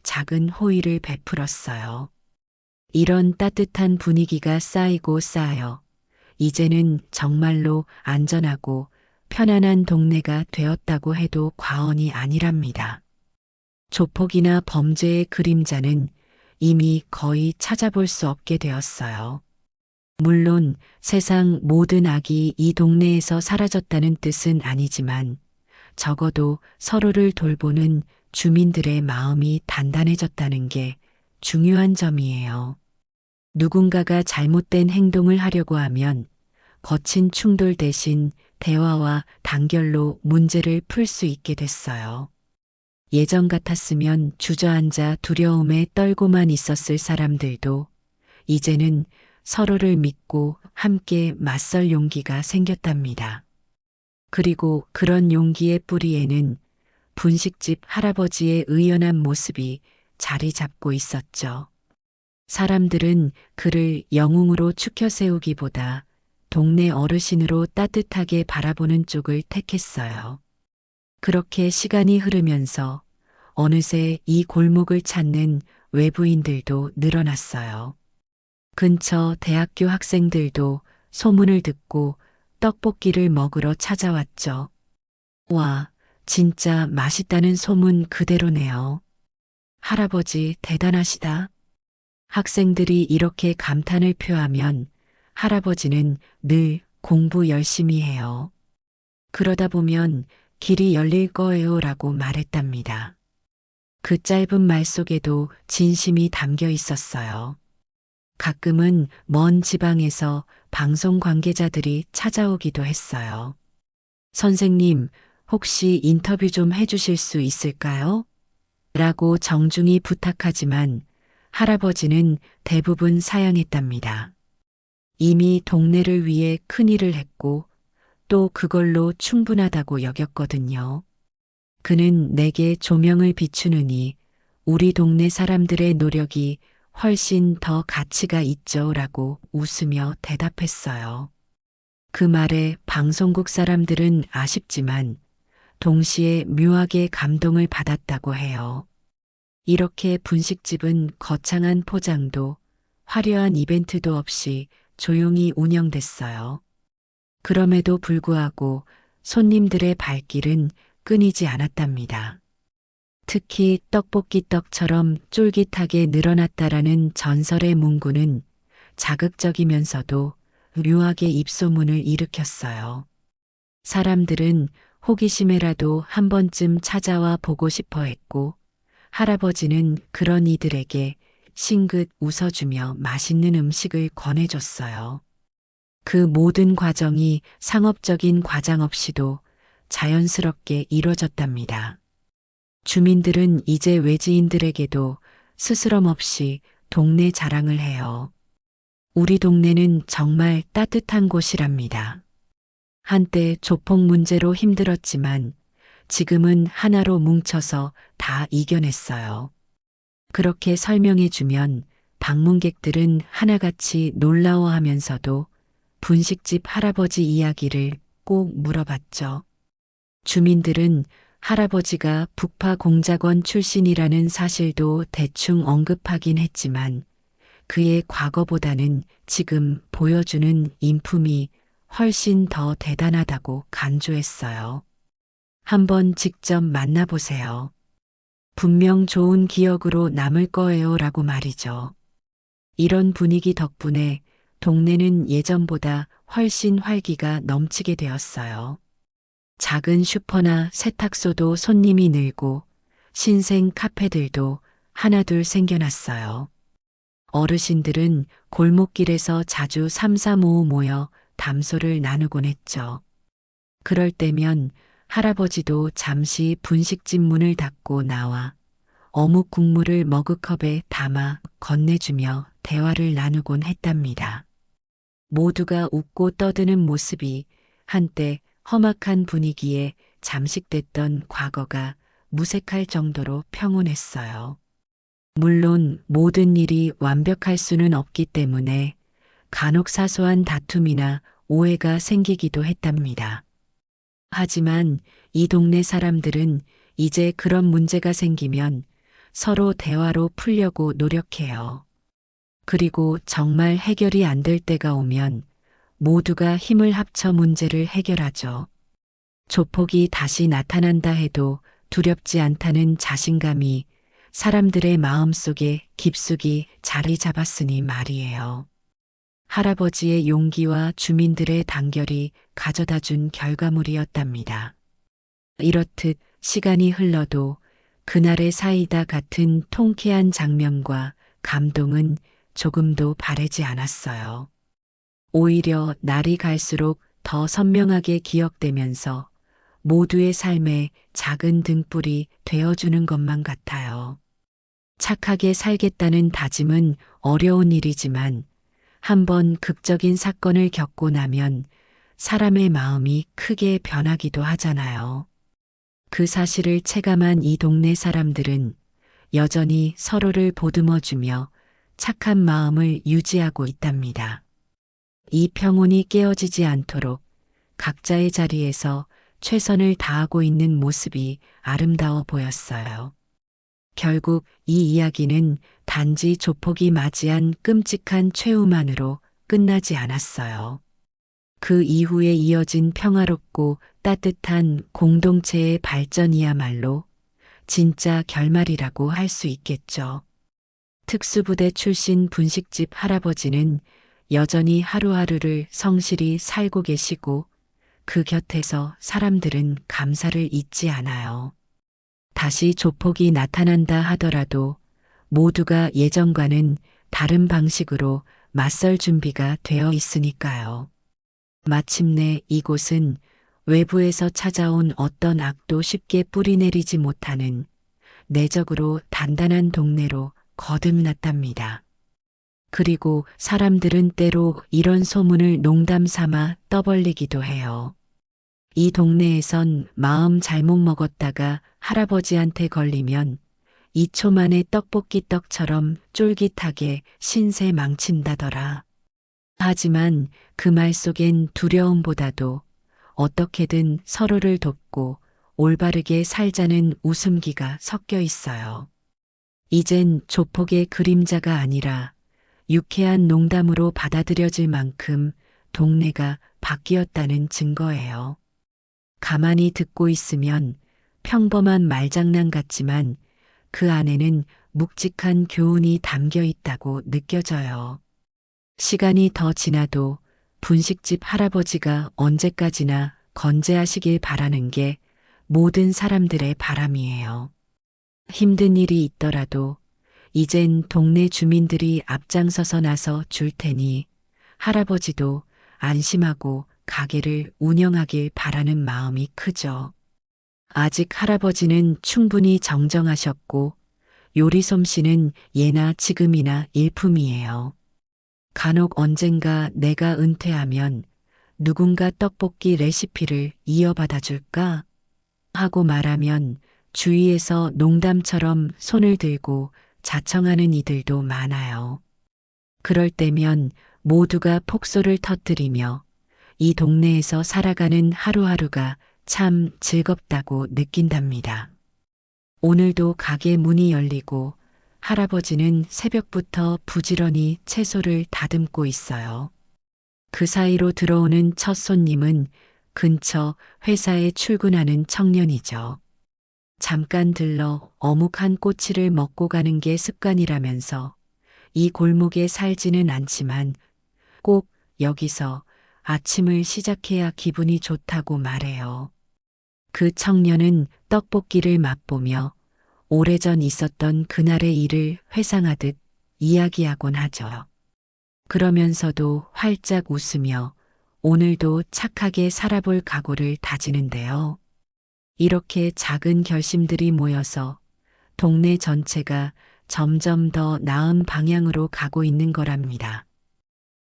작은 호의를 베풀었어요. 이런 따뜻한 분위기가 쌓이고 쌓여 이제는 정말로 안전하고 편안한 동네가 되었다고 해도 과언이 아니랍니다. 조폭이나 범죄의 그림자는 이미 거의 찾아볼 수 없게 되었어요. 물론 세상 모든 악이 이 동네에서 사라졌다는 뜻은 아니지만 적어도 서로를 돌보는 주민들의 마음이 단단해졌다는 게 중요한 점이에요. 누군가가 잘못된 행동을 하려고 하면 거친 충돌 대신 대화와 단결로 문제를 풀 수 있게 됐어요. 예전 같았으면 주저앉아 두려움에 떨고만 있었을 사람들도 이제는 서로를 믿고 함께 맞설 용기가 생겼답니다. 그리고 그런 용기의 뿌리에는 분식집 할아버지의 의연한 모습이 자리 잡고 있었죠. 사람들은 그를 영웅으로 추켜 세우기보다 동네 어르신으로 따뜻하게 바라보는 쪽을 택했어요. 그렇게 시간이 흐르면서 어느새 이 골목을 찾는 외부인들도 늘어났어요. 근처 대학교 학생들도 소문을 듣고 떡볶이를 먹으러 찾아왔죠. 와, 진짜 맛있다는 소문 그대로네요. 할아버지 대단하시다. 학생들이 이렇게 감탄을 표하면 할아버지는 늘 공부 열심히 해요. 그러다 보면 길이 열릴 거예요 라고 말했답니다. 그 짧은 말 속에도 진심이 담겨 있었어요. 가끔은 먼 지방에서 방송 관계자들이 찾아오기도 했어요. 선생님, 혹시 인터뷰 좀 해주실 수 있을까요? 라고 정중히 부탁하지만 할아버지는 대부분 사양했답니다. 이미 동네를 위해 큰일을 했고 또 그걸로 충분하다고 여겼거든요. 그는 내게 조명을 비추느니 우리 동네 사람들의 노력이 훨씬 더 가치가 있죠 라고 웃으며 대답했어요. 그 말에 방송국 사람들은 아쉽지만 동시에 묘하게 감동을 받았다고 해요. 이렇게 분식집은 거창한 포장도 화려한 이벤트도 없이 조용히 운영됐어요. 그럼에도 불구하고 손님들의 발길은 끊이지 않았답니다. 특히 떡볶이 떡처럼 쫄깃하게 늘어났다라는 전설의 문구는 자극적이면서도 묘하게 입소문을 일으켰어요. 사람들은 호기심에라도 한 번쯤 찾아와 보고 싶어 했고, 할아버지는 그런 이들에게 싱긋 웃어주며 맛있는 음식을 권해줬어요. 그 모든 과정이 상업적인 과장 없이도 자연스럽게 이루어졌답니다. 주민들은 이제 외지인들에게도 스스럼 없이 동네 자랑을 해요. 우리 동네는 정말 따뜻한 곳이랍니다. 한때 조폭 문제로 힘들었지만 지금은 하나로 뭉쳐서 다 이겨냈어요. 그렇게 설명해주면 방문객들은 하나같이 놀라워하면서도 분식집 할아버지 이야기를 꼭 물어봤죠. 주민들은 할아버지가 북파 공작원 출신이라는 사실도 대충 언급하긴 했지만 그의 과거보다는 지금 보여주는 인품이 훨씬 더 대단하다고 강조했어요. 한번 직접 만나보세요. 분명 좋은 기억으로 남을 거예요 라고 말이죠. 이런 분위기 덕분에 동네는 예전보다 훨씬 활기가 넘치게 되었어요. 작은 슈퍼나 세탁소도 손님이 늘고 신생 카페들도 하나둘 생겨났어요. 어르신들은 골목길에서 자주 삼삼오오 모여 담소를 나누곤 했죠. 그럴 때면 할아버지도 잠시 분식집 문을 닫고 나와 어묵 국물을 머그컵에 담아 건네주며 대화를 나누곤 했답니다. 모두가 웃고 떠드는 모습이 한때 험악한 분위기에 잠식됐던 과거가 무색할 정도로 평온했어요. 물론 모든 일이 완벽할 수는 없기 때문에 간혹 사소한 다툼이나 오해가 생기기도 했답니다. 하지만 이 동네 사람들은 이제 그런 문제가 생기면 서로 대화로 풀려고 노력해요. 그리고 정말 해결이 안 될 때가 오면 모두가 힘을 합쳐 문제를 해결하죠. 조폭이 다시 나타난다 해도 두렵지 않다는 자신감이 사람들의 마음속에 깊숙이 자리 잡았으니 말이에요. 할아버지의 용기와 주민들의 단결이 가져다 준 결과물이었답니다. 이렇듯 시간이 흘러도 그날의 사이다 같은 통쾌한 장면과 감동은 조금도 바래지 않았어요. 오히려 날이 갈수록 더 선명하게 기억되면서 모두의 삶에 작은 등불이 되어주는 것만 같아요. 착하게 살겠다는 다짐은 어려운 일이지만 한번 극적인 사건을 겪고 나면 사람의 마음이 크게 변하기도 하잖아요. 그 사실을 체감한 이 동네 사람들은 여전히 서로를 보듬어주며 착한 마음을 유지하고 있답니다. 이 평온이 깨어지지 않도록 각자의 자리에서 최선을 다하고 있는 모습이 아름다워 보였어요. 결국 이 이야기는 단지 조폭이 맞이한 끔찍한 최후만으로 끝나지 않았어요. 그 이후에 이어진 평화롭고 따뜻한 공동체의 발전이야말로 진짜 결말이라고 할 수 있겠죠. 특수부대 출신 분식집 할아버지는 여전히 하루하루를 성실히 살고 계시고 그 곁에서 사람들은 감사를 잊지 않아요. 다시 조폭이 나타난다 하더라도 모두가 예전과는 다른 방식으로 맞설 준비가 되어 있으니까요. 마침내 이곳은 외부에서 찾아온 어떤 악도 쉽게 뿌리내리지 못하는 내적으로 단단한 동네로 거듭났답니다. 그리고 사람들은 때로 이런 소문을 농담 삼아 떠벌리기도 해요. 이 동네에선 마음 잘못 먹었다가 할아버지한테 걸리면 2초 만에 떡볶이 떡처럼 쫄깃하게 신세 망친다더라. 하지만 그 말 속엔 두려움보다도 어떻게든 서로를 돕고 올바르게 살자는 웃음기가 섞여 있어요. 이젠 조폭의 그림자가 아니라 유쾌한 농담으로 받아들여질 만큼 동네가 바뀌었다는 증거예요. 가만히 듣고 있으면 평범한 말장난 같지만 그 안에는 묵직한 교훈이 담겨 있다고 느껴져요. 시간이 더 지나도 분식집 할아버지가 언제까지나 건재하시길 바라는 게 모든 사람들의 바람이에요. 힘든 일이 있더라도 이젠 동네 주민들이 앞장서서 나서 줄 테니 할아버지도 안심하고 가게를 운영하길 바라는 마음이 크죠. 아직 할아버지는 충분히 정정하셨고 요리 솜씨는 예나 지금이나 일품이에요. 간혹 언젠가 내가 은퇴하면 누군가 떡볶이 레시피를 이어받아 줄까? 하고 말하면 주위에서 농담처럼 손을 들고 자청하는 이들도 많아요. 그럴 때면 모두가 폭소를 터뜨리며 이 동네에서 살아가는 하루하루가 참 즐겁다고 느낀답니다. 오늘도 가게 문이 열리고 할아버지는 새벽부터 부지런히 채소를 다듬고 있어요. 그 사이로 들어오는 첫 손님은 근처 회사에 출근하는 청년이죠. 잠깐 들러 어묵 한 꼬치를 먹고 가는 게 습관이라면서 이 골목에 살지는 않지만 꼭 여기서 아침을 시작해야 기분이 좋다고 말해요. 그 청년은 떡볶이를 맛보며 오래전 있었던 그날의 일을 회상하듯 이야기하곤 하죠. 그러면서도 활짝 웃으며 오늘도 착하게 살아볼 각오를 다지는데요. 이렇게 작은 결심들이 모여서 동네 전체가 점점 더 나은 방향으로 가고 있는 거랍니다.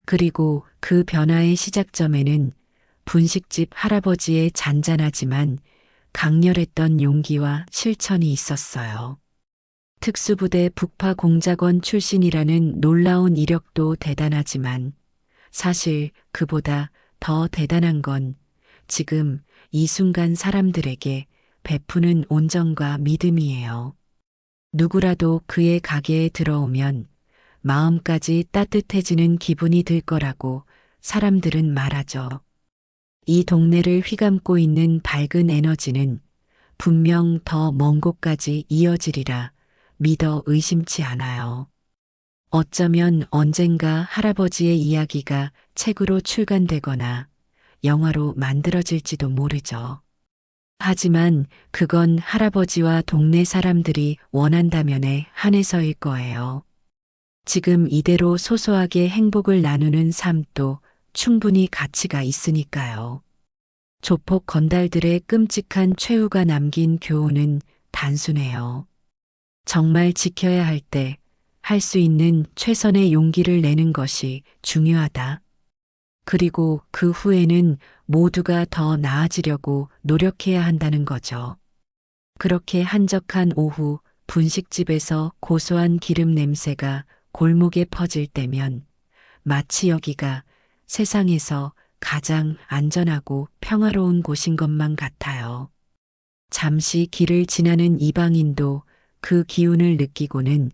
그리고 그 변화의 시작점에는 분식집 할아버지의 잔잔하지만 강렬했던 용기와 실천이 있었어요. 특수부대 북파공작원 출신이라는 놀라운 이력도 대단하지만 사실 그보다 더 대단한 건 지금 이 순간 사람들에게 베푸는 온정과 믿음이에요. 누구라도 그의 가게에 들어오면 마음까지 따뜻해지는 기분이 들 거라고 사람들은 말하죠. 이 동네를 휘감고 있는 밝은 에너지는 분명 더 먼 곳까지 이어지리라 믿어 의심치 않아요. 어쩌면 언젠가 할아버지의 이야기가 책으로 출간되거나 영화로 만들어질지도 모르죠. 하지만 그건 할아버지와 동네 사람들이 원한다면에 한해서일 거예요. 지금 이대로 소소하게 행복을 나누는 삶도 충분히 가치가 있으니까요. 조폭 건달들의 끔찍한 최후가 남긴 교훈은 단순해요. 정말 지켜야 할 때 할 수 있는 최선의 용기를 내는 것이 중요하다. 그리고 그 후에는 모두가 더 나아지려고 노력해야 한다는 거죠. 그렇게 한적한 오후 분식집에서 고소한 기름 냄새가 골목에 퍼질 때면 마치 여기가 세상에서 가장 안전하고 평화로운 곳인 것만 같아요. 잠시 길을 지나는 이방인도 그 기운을 느끼고는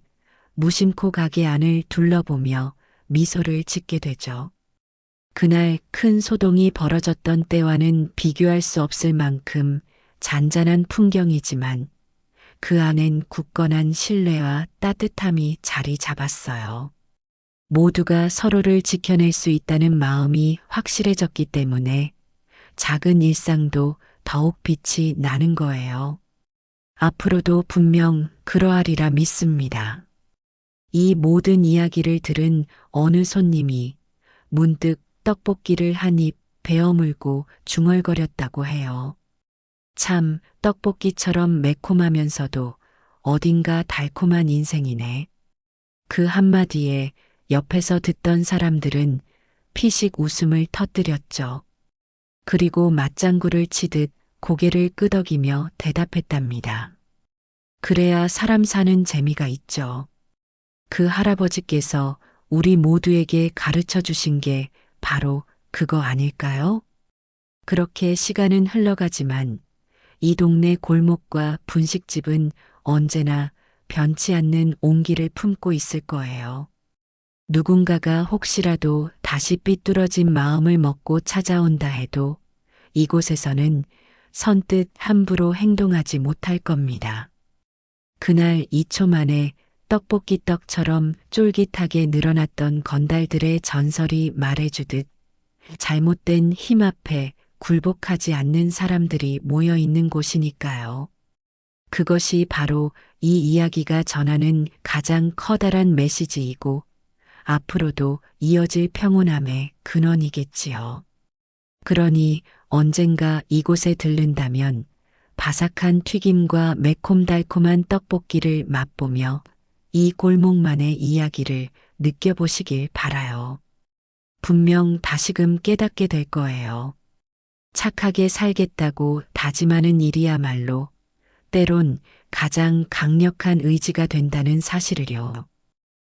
무심코 가게 안을 둘러보며 미소를 짓게 되죠. 그날 큰 소동이 벌어졌던 때와는 비교할 수 없을 만큼 잔잔한 풍경이지만 그 안엔 굳건한 신뢰와 따뜻함이 자리 잡았어요. 모두가 서로를 지켜낼 수 있다는 마음이 확실해졌기 때문에 작은 일상도 더욱 빛이 나는 거예요. 앞으로도 분명 그러하리라 믿습니다. 이 모든 이야기를 들은 어느 손님이 문득 떡볶이를 한 입 베어 물고 중얼거렸다고 해요. 참 떡볶이처럼 매콤하면서도 어딘가 달콤한 인생이네. 그 한마디에 옆에서 듣던 사람들은 피식 웃음을 터뜨렸죠. 그리고 맞장구를 치듯 고개를 끄덕이며 대답했답니다. 그래야 사람 사는 재미가 있죠. 그 할아버지께서 우리 모두에게 가르쳐 주신 게 바로 그거 아닐까요? 그렇게 시간은 흘러가지만 이 동네 골목과 분식집은 언제나 변치 않는 온기를 품고 있을 거예요. 누군가가 혹시라도 다시 삐뚤어진 마음을 먹고 찾아온다 해도 이곳에서는 선뜻 함부로 행동하지 못할 겁니다. 그날 2초 만에 떡볶이 떡처럼 쫄깃하게 늘어났던 건달들의 전설이 말해주듯 잘못된 힘 앞에 굴복하지 않는 사람들이 모여 있는 곳이니까요. 그것이 바로 이 이야기가 전하는 가장 커다란 메시지이고 앞으로도 이어질 평온함의 근원이겠지요. 그러니 언젠가 이곳에 들른다면 바삭한 튀김과 매콤달콤한 떡볶이를 맛보며 이 골목만의 이야기를 느껴보시길 바라요. 분명 다시금 깨닫게 될 거예요. 착하게 살겠다고 다짐하는 일이야말로 때론 가장 강력한 의지가 된다는 사실을요.